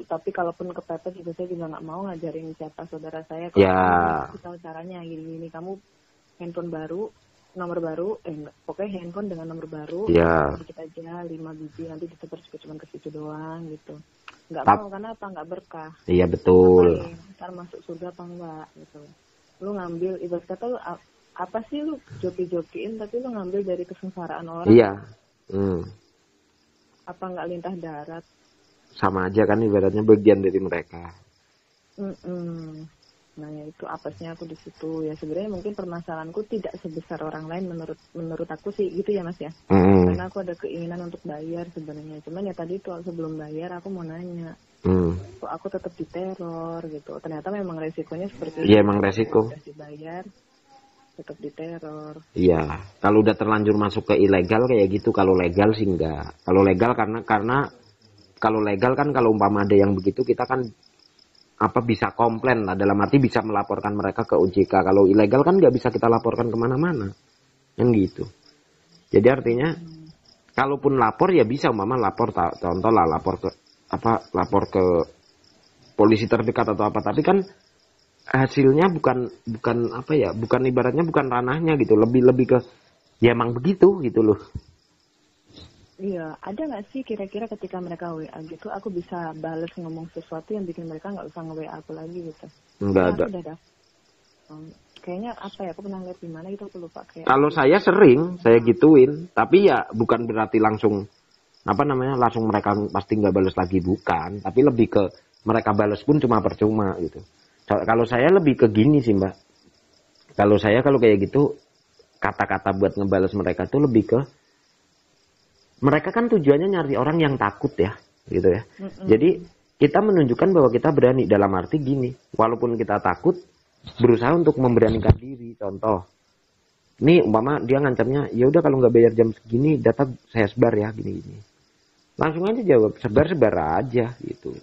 Tapi kalaupun kepepet juga saya juga nggak mau ngajarin siapa saudara saya. Kalau Ya, aku tahu caranya gini-gini, kamu handphone baru, nomor baru, enggak, pokoknya handphone dengan nomor baru, ya. sedikit aja 5 biji, nanti disebar cuma ke situ doang gitu. Nggak Tap, mau, karena apa? Nggak berkah. iya betul. Ngapain? Ntar masuk surga apa enggak gitu. Lu ngambil, ibarat kata lu apa sih lu joki-jokiin, tapi lu ngambil dari kesengsaraan orang. Iya. Apa nggak lintah darat? Sama aja kan ibaratnya bagian dari mereka. Nah ya itu apesnya aku di situ ya. Sebenarnya mungkin permasalahanku tidak sebesar orang lain menurut aku sih gitu ya Mas ya. Karena aku ada keinginan untuk bayar sebenarnya. Cuman ya tadi tuh sebelum bayar aku mau nanya, kok aku tetap diteror gitu. Ternyata memang resikonya seperti itu. Iya emang resiko. Udah dibayar tetap diteror. Iya, kalau udah terlanjur masuk ke ilegal kayak gitu. Kalau legal sih enggak. Kalau legal karena kalau legal kan kalau umpama ada yang begitu kita kan bisa komplain lah, dalam arti bisa melaporkan mereka ke OJK. Kalau ilegal kan nggak bisa kita laporkan kemana-mana kan gitu. Jadi artinya kalaupun lapor ya bisa umpama lapor, contoh lah lapor ke polisi terdekat atau apa, tapi kan hasilnya bukan ibaratnya bukan ranahnya gitu, lebih ke ya emang begitu gitu loh. Iya, ada nggak sih kira-kira ketika mereka WA gitu, aku bisa bales ngomong sesuatu yang bikin mereka nggak usah nge-WA aku lagi gitu? Enggak ada. Kayaknya apa ya, aku pernah lihat di mana gitu, aku lupa. Kalau saya sering, saya gituin, tapi ya bukan berarti langsung langsung mereka pasti nggak balas lagi, bukan. Tapi lebih ke mereka balas pun cuma percuma gitu. Kalau saya lebih ke gini sih Mbak. Kalau kayak gitu, kata-kata buat ngebales mereka tuh lebih ke mereka kan tujuannya nyari orang yang takut ya, gitu ya. Jadi kita menunjukkan bahwa kita berani, dalam arti gini, walaupun kita takut, berusaha untuk memberanikan diri. Contoh, nih umpama dia ngancamnya, ya udah kalau nggak bayar jam segini, data saya sebar ya, gini-gini. Langsung aja jawab, sebar aja gitu.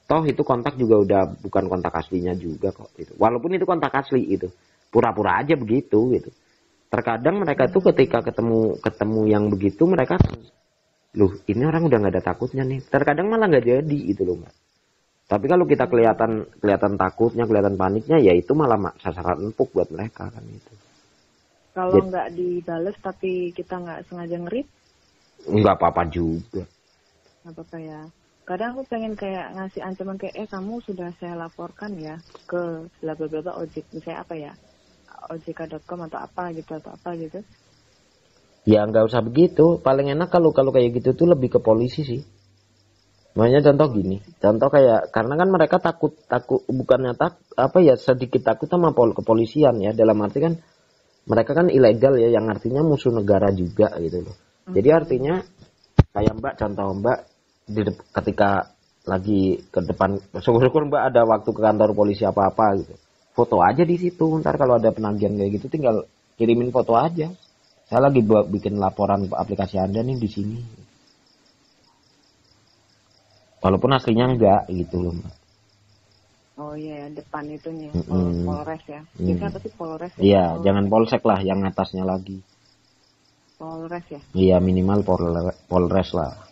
Toh itu kontak juga udah bukan kontak aslinya juga kok. Gitu. Walaupun itu kontak asli itu, pura-pura aja begitu gitu. Terkadang mereka tuh ketika ketemu yang begitu mereka, loh ini orang udah nggak ada takutnya nih. Terkadang malah nggak jadi gitu loh Mbak. Tapi kalau kita kelihatan takutnya, kelihatan paniknya, ya itu malah sasaran empuk buat mereka kan itu. Kalau nggak dibales tapi kita nggak sengaja ngerit? Nggak apa-apa juga. Nggak apa-apa ya. Kadang aku pengen kayak ngasih ancaman kayak, kamu sudah saya laporkan ya ke bla bla bla ojek, misalnya apa ya, ojk.com atau apa gitu. Ya nggak usah begitu. Paling enak kalau kayak gitu tuh lebih ke polisi sih. Makanya contoh gini, contoh kayak karena kan mereka takut bukannya sedikit takut sama kepolisian ya, dalam arti kan mereka kan ilegal ya, yang artinya musuh negara juga gitu loh. Jadi artinya kayak Mbak, contoh Mbak ketika lagi ke depan, syukur-syukur Mbak ada waktu ke kantor polisi apa-apa gitu, foto aja di situ. Ntar kalau ada penagihan kayak gitu tinggal kirimin foto aja. Saya lagi bikin laporan aplikasi Anda nih di sini. Walaupun aslinya enggak gitu loh Mbak. Oh iya, depan itunya Polres ya. Biasanya apa sih Polres ya? Iya, jangan polsek lah, yang atasnya lagi. Polres ya? Iya, minimal Polres lah.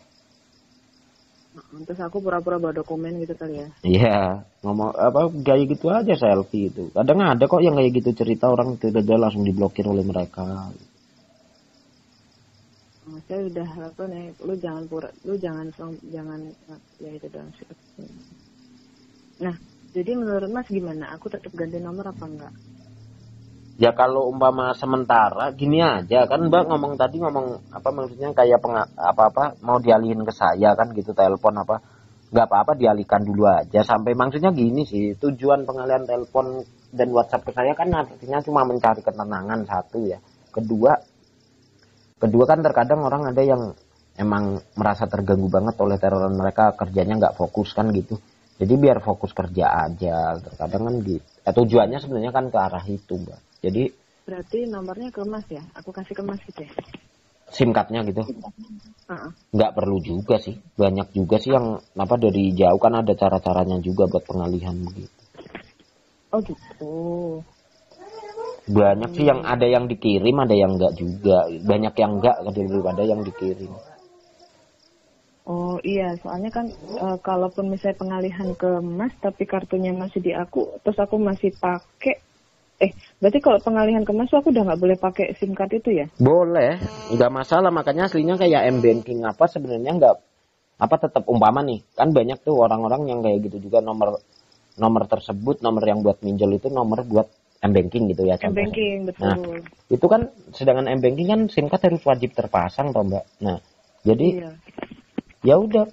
Terus aku pura-pura bawa dokumen gitu kali ya? Iya, ngomong kayak gitu aja, selfie itu. Kadang ada kok yang kayak gitu, cerita orang tiba-tiba langsung diblokir oleh mereka. Saya udah nih, lu jangan ya itu dong. Nah, jadi menurut Mas gimana? Aku tetap ganti nomor apa enggak? Ya kalau umpama sementara gini aja kan Mbak ngomong maksudnya kayak mau dialihin ke saya kan gitu, telepon nggak apa-apa dialihkan dulu aja sampai, maksudnya gini sih, tujuan pengalihan telepon dan WhatsApp ke saya kan artinya cuma mencari ketenangan, satu ya. Kedua kan terkadang orang ada yang emang merasa terganggu banget oleh teroran mereka, kerjanya nggak fokus kan gitu. Jadi biar fokus kerja aja, terkadang kan gitu. Tujuannya sebenarnya kan ke arah itu Mbak. Jadi berarti nomornya ke Mas ya? Aku kasih ke Mas gitu ya? SIM cardnya gitu? Nggak perlu juga sih. Banyak juga sih yang dari jauh kan ada cara-caranya juga buat pengalihan begitu. Oh gitu. Banyak sih yang ada yang dikirim, ada yang enggak juga. Banyak yang enggak daripada yang dikirim. iya, soalnya kan kalaupun misalnya pengalihan ke Mas tapi kartunya masih di aku, terus aku masih pakai, berarti kalau pengalihan ke Mas aku udah nggak boleh pakai SIM card itu ya? Boleh, nggak masalah. Makanya aslinya kayak M-Banking apa sebenarnya nggak apa tetap umpama nih. Kan banyak tuh orang-orang yang kayak gitu juga nomor tersebut, nomor yang buat minjol itu nomor buat M-Banking gitu ya contohnya. M-Banking, betul. Nah, itu kan sedangkan M-Banking kan SIM card harus wajib terpasang toh, Mbak. Nah, jadi Iya. ya udah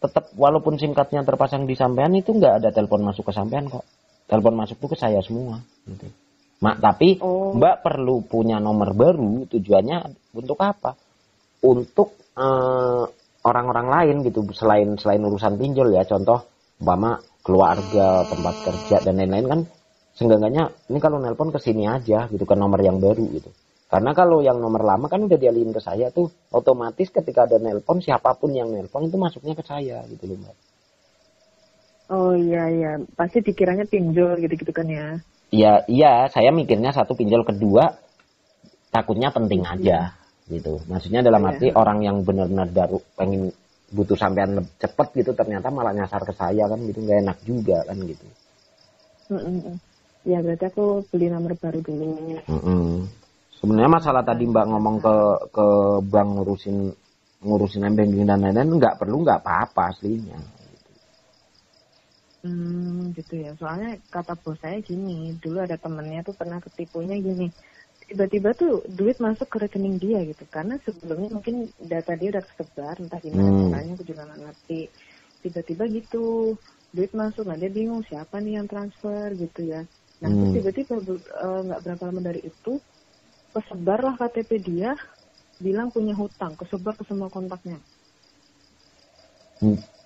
tetap walaupun SIM cardnya terpasang di sampean itu nggak ada telepon masuk ke sampean kok. Telepon masuk tuh ke saya semua gitu. Tapi Mbak perlu punya nomor baru, tujuannya untuk apa? Untuk orang-orang lain gitu, selain urusan pinjol ya, contoh umpama keluarga, tempat kerja dan lain-lain kan, seenggaknya ini kalau nelpon ke sini aja gitu, ke nomor yang baru gitu. Karena kalau yang nomor lama kan udah dialihin ke saya tuh, otomatis ketika ada nelpon, siapapun yang nelpon itu masuknya ke saya gitu loh Mbak. Oh iya, pasti dikiranya pinjol gitu-gitu kan ya? Iya, saya mikirnya satu pinjol, kedua takutnya penting aja gitu. Maksudnya dalam arti orang yang benar-benar pengen butuh sampean cepet gitu, ternyata malah nyasar ke saya kan gitu, nggak enak juga kan gitu. Ya berarti aku beli nomor baru dulu. Sebenarnya masalah tadi Mbak ngomong ke bank ngurusin M-Banking dan lain-lain nggak apa-apa aslinya. Gitu ya. Soalnya kata bos saya gini, dulu ada temennya tuh pernah ketipunya gini. Tiba-tiba tuh duit masuk ke rekening dia gitu. Karena sebelumnya mungkin data dia udah tersebar, entah gimana caranya aku juga nggak ngerti. Tiba-tiba gitu, duit masuk, nah dia bingung siapa nih yang transfer gitu ya. Nah terus tiba-tiba nggak berapa lama dari itu, kesebarlah KTP dia, bilang punya hutang, kesebar ke semua kontaknya.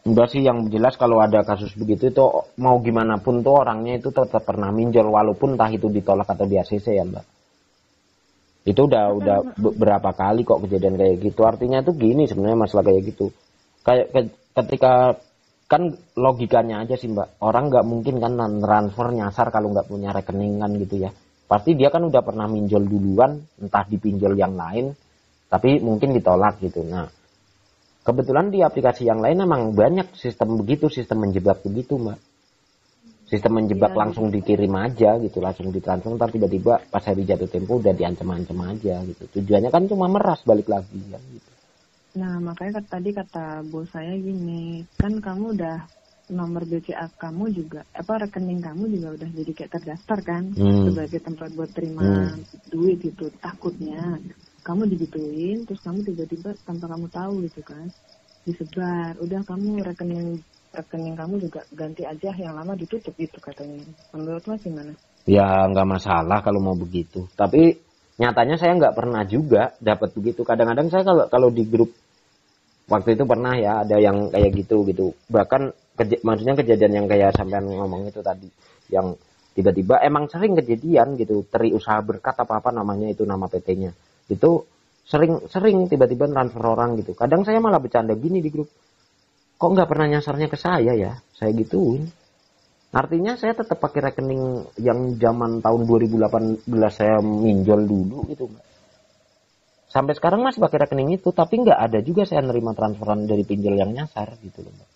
Enggak sih, yang jelas kalau ada kasus begitu itu mau gimana pun tuh orangnya itu tetap pernah minjol walaupun entah itu ditolak atau di ACC ya Mbak. Itu udah berapa kali kok kejadian kayak gitu. Artinya tuh gini sebenarnya masalah kayak gitu. Kayak ketika kan logikanya aja sih Mbak. Orang nggak mungkin kan transfer nyasar kalau nggak punya rekening kan gitu ya. Pasti dia kan udah pernah minjol duluan, entah dipinjol yang lain, tapi mungkin ditolak gitu. Nah, kebetulan di aplikasi yang lain emang banyak sistem begitu, sistem menjebak begitu Mbak. Sistem menjebak langsung dikirim aja gitu, langsung ditransfer, ntar tiba-tiba pas hari jatuh tempo udah diancam-ancam aja gitu. Tujuannya kan cuma meras balik lagi kan gitu. Nah makanya tadi kata bos saya gini, kan kamu udah nomor BCA kamu juga, rekening kamu juga udah jadi kayak terdaftar kan sebagai tempat buat terima duit gitu. Takutnya kamu digituin, terus kamu tiba-tiba tanpa kamu tahu gitu kan, disebar. Udah kamu rekening kamu juga ganti aja, yang lama ditutup gitu katanya. Menurut Mas gimana? Ya nggak masalah kalau mau begitu. Tapi nyatanya saya nggak pernah juga dapat begitu. Kadang-kadang saya kalau di grup waktu itu pernah ya ada yang kayak gitu. Bahkan maksudnya kejadian yang kayak sampean ngomong itu tadi, yang tiba-tiba emang sering kejadian gitu. Teri Usaha Berkat apa namanya itu nama PT-nya. Itu sering tiba-tiba transfer orang gitu. Kadang saya malah bercanda gini di grup, kok nggak pernah nyasarnya ke saya ya, saya gituin. Artinya saya tetap pakai rekening yang zaman tahun 2018 saya minjol dulu gitu Mbak. Sampai sekarang masih pakai rekening itu, tapi nggak ada juga saya nerima transferan dari pinjol yang nyasar gitu loh Mbak.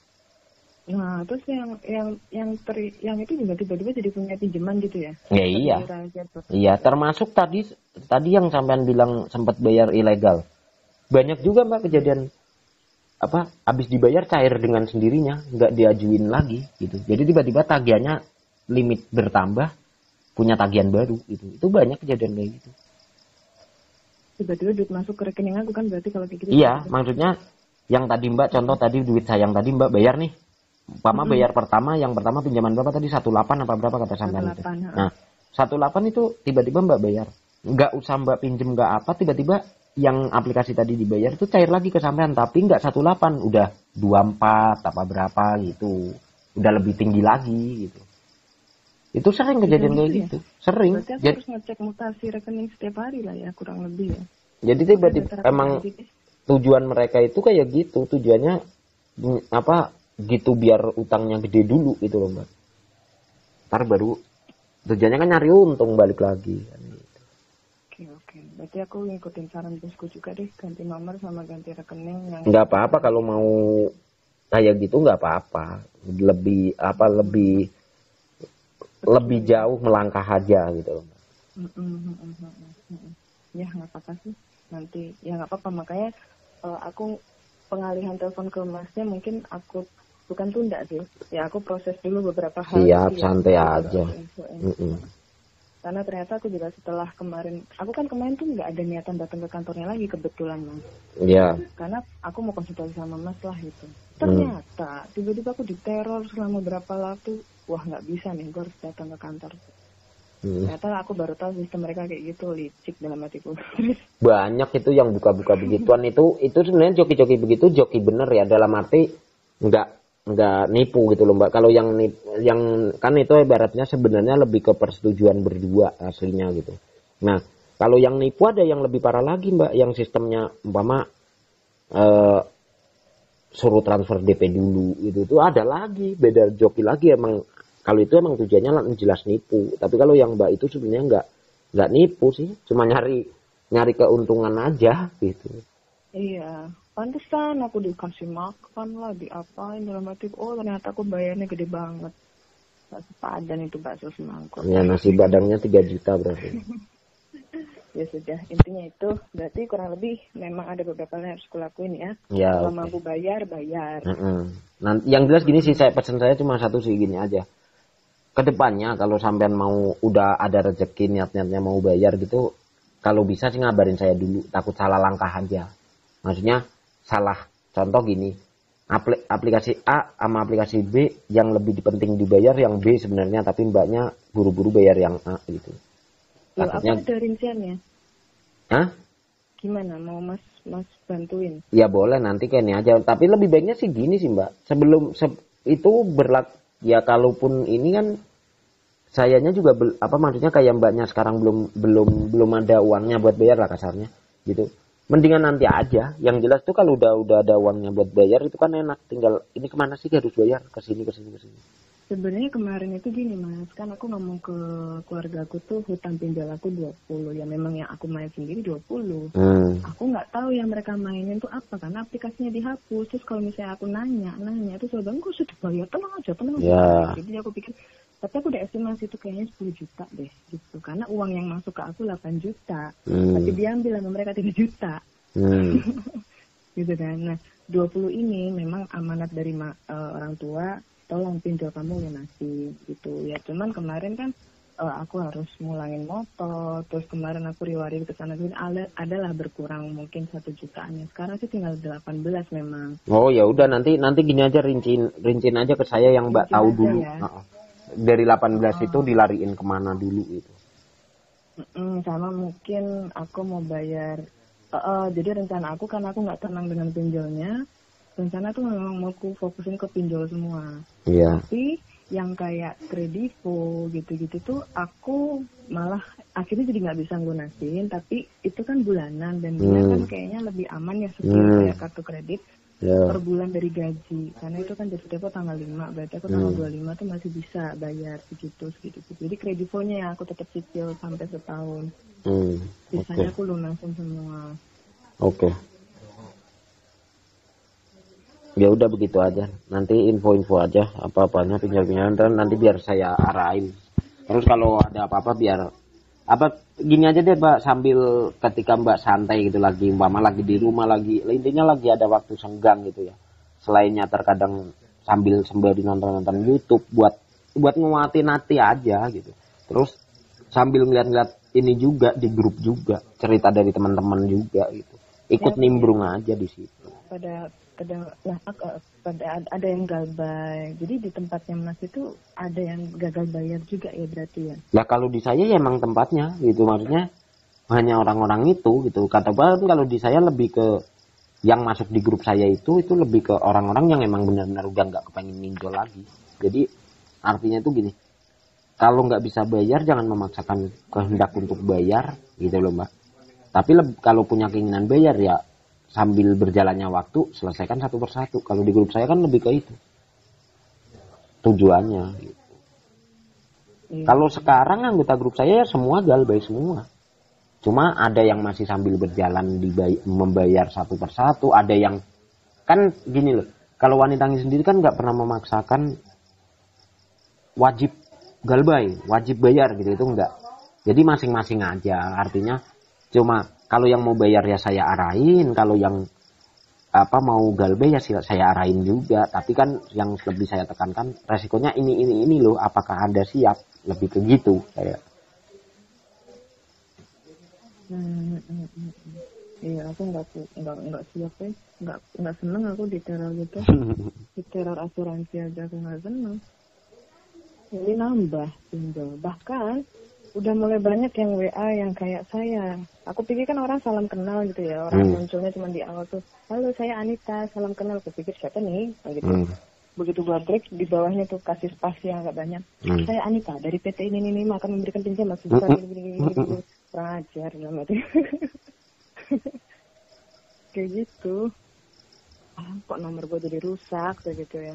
Nah terus yang itu juga tiba-tiba jadi punya pinjaman gitu ya? Ya iya, termasuk tadi yang sampean bilang sempat bayar ilegal. Banyak juga Mbak kejadian habis dibayar cair dengan sendirinya, nggak diajuin lagi gitu. Jadi tiba-tiba tagihannya limit bertambah, punya tagihan baru gitu. Itu banyak kejadian kayak gitu. Tiba-tiba duit masuk ke rekening aku kan, berarti kalau kayak gitu. Iya, maksudnya yang tadi Mbak contoh tadi duit saya yang tadi Mbak bayar nih. Bayar yang pertama pinjaman berapa tadi, 18 apa berapa kata sampean itu. Nah, 18 itu tiba-tiba Mbak bayar. Nggak usah Mbak pinjem nggak apa, tiba-tiba yang aplikasi tadi dibayar itu cair lagi ke sampean, tapi nggak 18, udah 24 apa berapa gitu, udah lebih tinggi lagi gitu. Itu sering kejadian kayak gitu. Sering. Berarti aku harus ngecek mutasi rekening setiap hari lah ya, kurang lebih ya. Jadi tiba-tiba emang tujuan mereka itu kayak gitu, tujuannya gitu biar utangnya gede dulu gitu loh Mbak. Ntar baru tujuannya kan nyari untung balik lagi kan. Oke. Berarti aku ngikutin saran bosku juga deh, ganti nomor sama ganti rekening yang... Nggak apa-apa kalau mau kayak gitu nggak apa-apa, lebih jauh melangkah aja gitu loh. Ya nggak apa-apa sih, nanti ya nggak apa-apa, makanya aku pengalihan telepon ke masnya mungkin aku bukan tunda sih, ya aku proses dulu beberapa hal. Siap, santai aja. Karena ternyata aku juga setelah kemarin, aku kan kemarin tuh nggak ada niatan datang ke kantornya lagi kebetulan Mas. Iya. Karena aku mau konsultasi sama Mas lah itu. Ternyata tiba-tiba aku diteror selama berapa waktu, wah nggak bisa nih, gue harus datang ke kantor. Ternyata aku baru tahu sistem mereka kayak gitu, licik dalam hatiku. Banyak itu yang buka-buka begituan itu sebenarnya joki-joki begitu, joki bener ya, dalam arti nggak nipu gitu loh Mbak. Kalau yang kan itu ibaratnya sebenarnya lebih ke persetujuan berdua aslinya gitu. Nah, kalau yang nipu ada yang lebih parah lagi Mbak, yang sistemnya umpama suruh transfer DP dulu itu ada lagi, beda joki lagi emang. Kalau itu emang tujuannya jelas nipu. Tapi kalau yang Mbak itu sebenarnya nggak nipu sih, cuma nyari keuntungan aja gitu. Iya, pantesan aku dikasih makan lah, diapain dalam hati. Oh ternyata aku bayarnya gede banget. Bakso Padan itu bakso semangkuk. Ya nasi padangnya 3 juta berarti. Ya sudah, intinya itu berarti kurang lebih memang ada beberapa hal yang harus kulakuin ya. Ya. Kalau mampu bayar. Nah, yang jelas gini sih, pesan saya cuma satu sih, gini aja. Kedepannya kalau sampean mau udah ada rezeki niatnya mau bayar gitu, kalau bisa sih ngabarin saya dulu, takut salah langkah aja. Maksudnya salah contoh gini, aplikasi A sama aplikasi B yang lebih penting dibayar yang B sebenarnya, tapi mbaknya buru-buru bayar yang A gitu. Takutnya, apa ada rinciannya? Hah? Gimana, mau mas bantuin? Ya boleh, nanti kayaknya aja, tapi lebih baiknya sih gini sih Mbak, sebelum itu berlaku. Ya kalaupun ini kan sayanya juga maksudnya kayak mbaknya sekarang belum ada uangnya buat bayar lah kasarnya gitu. Mendingan nanti aja. Yang jelas tuh kalau udah ada uangnya buat bayar itu kan enak. Tinggal ini kemana sih harus bayar, ke sini. Sebenarnya kemarin itu gini Mas, kan aku ngomong ke keluarga aku tuh hutang pinjol aku 20. Ya memang yang aku main sendiri 20. Aku nggak tahu yang mereka mainin tuh apa, karena aplikasinya dihapus. Terus kalau misalnya aku nanya itu sudah enggak usah dibayar, tenang aja. Yeah. Jadi aku pikir, tapi aku udah estimasi itu kayaknya 10 juta deh gitu. Karena uang yang masuk ke aku 8 juta. Tapi diambil sama mereka 3 juta. Gitu kan. Nah, 20 ini memang amanat dari orang tua, tolong pinjol kamu lunasin gitu ya. Cuman kemarin kan aku harus mulangin motor, terus kemarin aku riwarin ke sana sini adalah berkurang mungkin 1 jutaan. Sekarang sih tinggal 18 memang. Oh ya udah, nanti gini aja, rincin aja ke saya yang Mbak tahu dulu. Ya. Dari 18 itu dilariin kemana dulu itu. Sama mungkin aku mau bayar. Jadi rencana aku, karena aku nggak tenang dengan pinjolnya, rencana tuh memang mau aku fokusin ke pinjol semua. Iya. Tapi yang kayak kredivo gitu-gitu tuh aku malah akhirnya jadi nggak bisa ngunasin. Tapi itu kan bulanan dan dia kan kayaknya lebih aman ya kayak kartu kredit per bulan dari gaji. Karena itu kan jatuh tempo tanggal 5, berarti aku tanggal 25 tuh masih bisa bayar segitu. Jadi kredivonya ya aku tetap cicil sampai setahun. Sisanya aku lunasin semua. Oke. Ya udah begitu aja. Nanti info-info aja apa-apanya, pinjol-pinjolan nanti biar saya arahin. Terus kalau ada apa-apa biar gini aja deh Mbak, sambil ketika Mbak santai gitu lagi, umpama lagi di rumah lagi, intinya lagi ada waktu senggang gitu ya. Selainnya terkadang sambil sembari nonton YouTube buat nguatin hati aja gitu. Terus sambil ngeliat-ngeliat ini juga di grup juga, cerita dari teman-teman juga gitu. Ikut nimbrung aja di situ. Ada yang galbay. Jadi di tempatnya Mas itu ada yang gagal bayar juga ya berarti ya? Nah kalau di saya ya emang tempatnya gitu, maksudnya hanya orang-orang itu gitu. Kata Bang, kalau di saya lebih ke yang masuk di grup saya itu lebih ke orang-orang yang emang benar-benar udah nggak kepengen ninjol lagi. Jadi artinya itu gini, kalau nggak bisa bayar jangan memaksakan kehendak untuk bayar gitu loh Mbak. Tapi kalau punya keinginan bayar ya sambil berjalannya waktu selesaikan satu persatu. Kalau di grup saya kan lebih ke itu tujuannya gitu. Kalau sekarang anggota grup saya semua galbay semua. Cuma ada yang masih sambil berjalan membayar satu persatu. Ada yang kan gini loh, kalau wanita sendiri kan nggak pernah memaksakan wajib galbay, wajib bayar gitu, itu enggak. Jadi masing-masing aja, artinya cuma kalau yang mau bayar ya saya arahin, kalau yang mau galbay ya saya arahin juga. Tapi kan yang lebih saya tekankan resikonya ini loh, apakah Anda siap, lebih ke gitu saya. Iya, aku nggak siap ya, nggak seneng aku diteror gitu. Diteror asuransi aja aku nggak seneng. Jadi nambah pinjol, bahkan udah mulai banyak yang WA yang kayak saya. Aku pikir kan orang salam kenal gitu ya, orang munculnya cuma di awal tuh, halo saya Anita, salam kenal. Aku pikir siapa nih, gitu. Begitu gua klik di bawahnya tuh kasih spasi yang agak banyak. Saya Anita dari PT ini akan memberikan pinjaman sebesar gini. Kurang ajar nama itu. Kayak gitu. Kok nomor gua jadi rusak kayak gitu ya.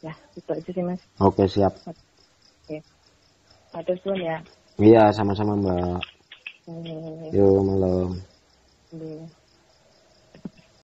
Ya, itu aja sih Mas. Oke, siap. Oke. Ada pun ya. Iya, sama-sama Mbak. Hmm. Yo, malam. Iya.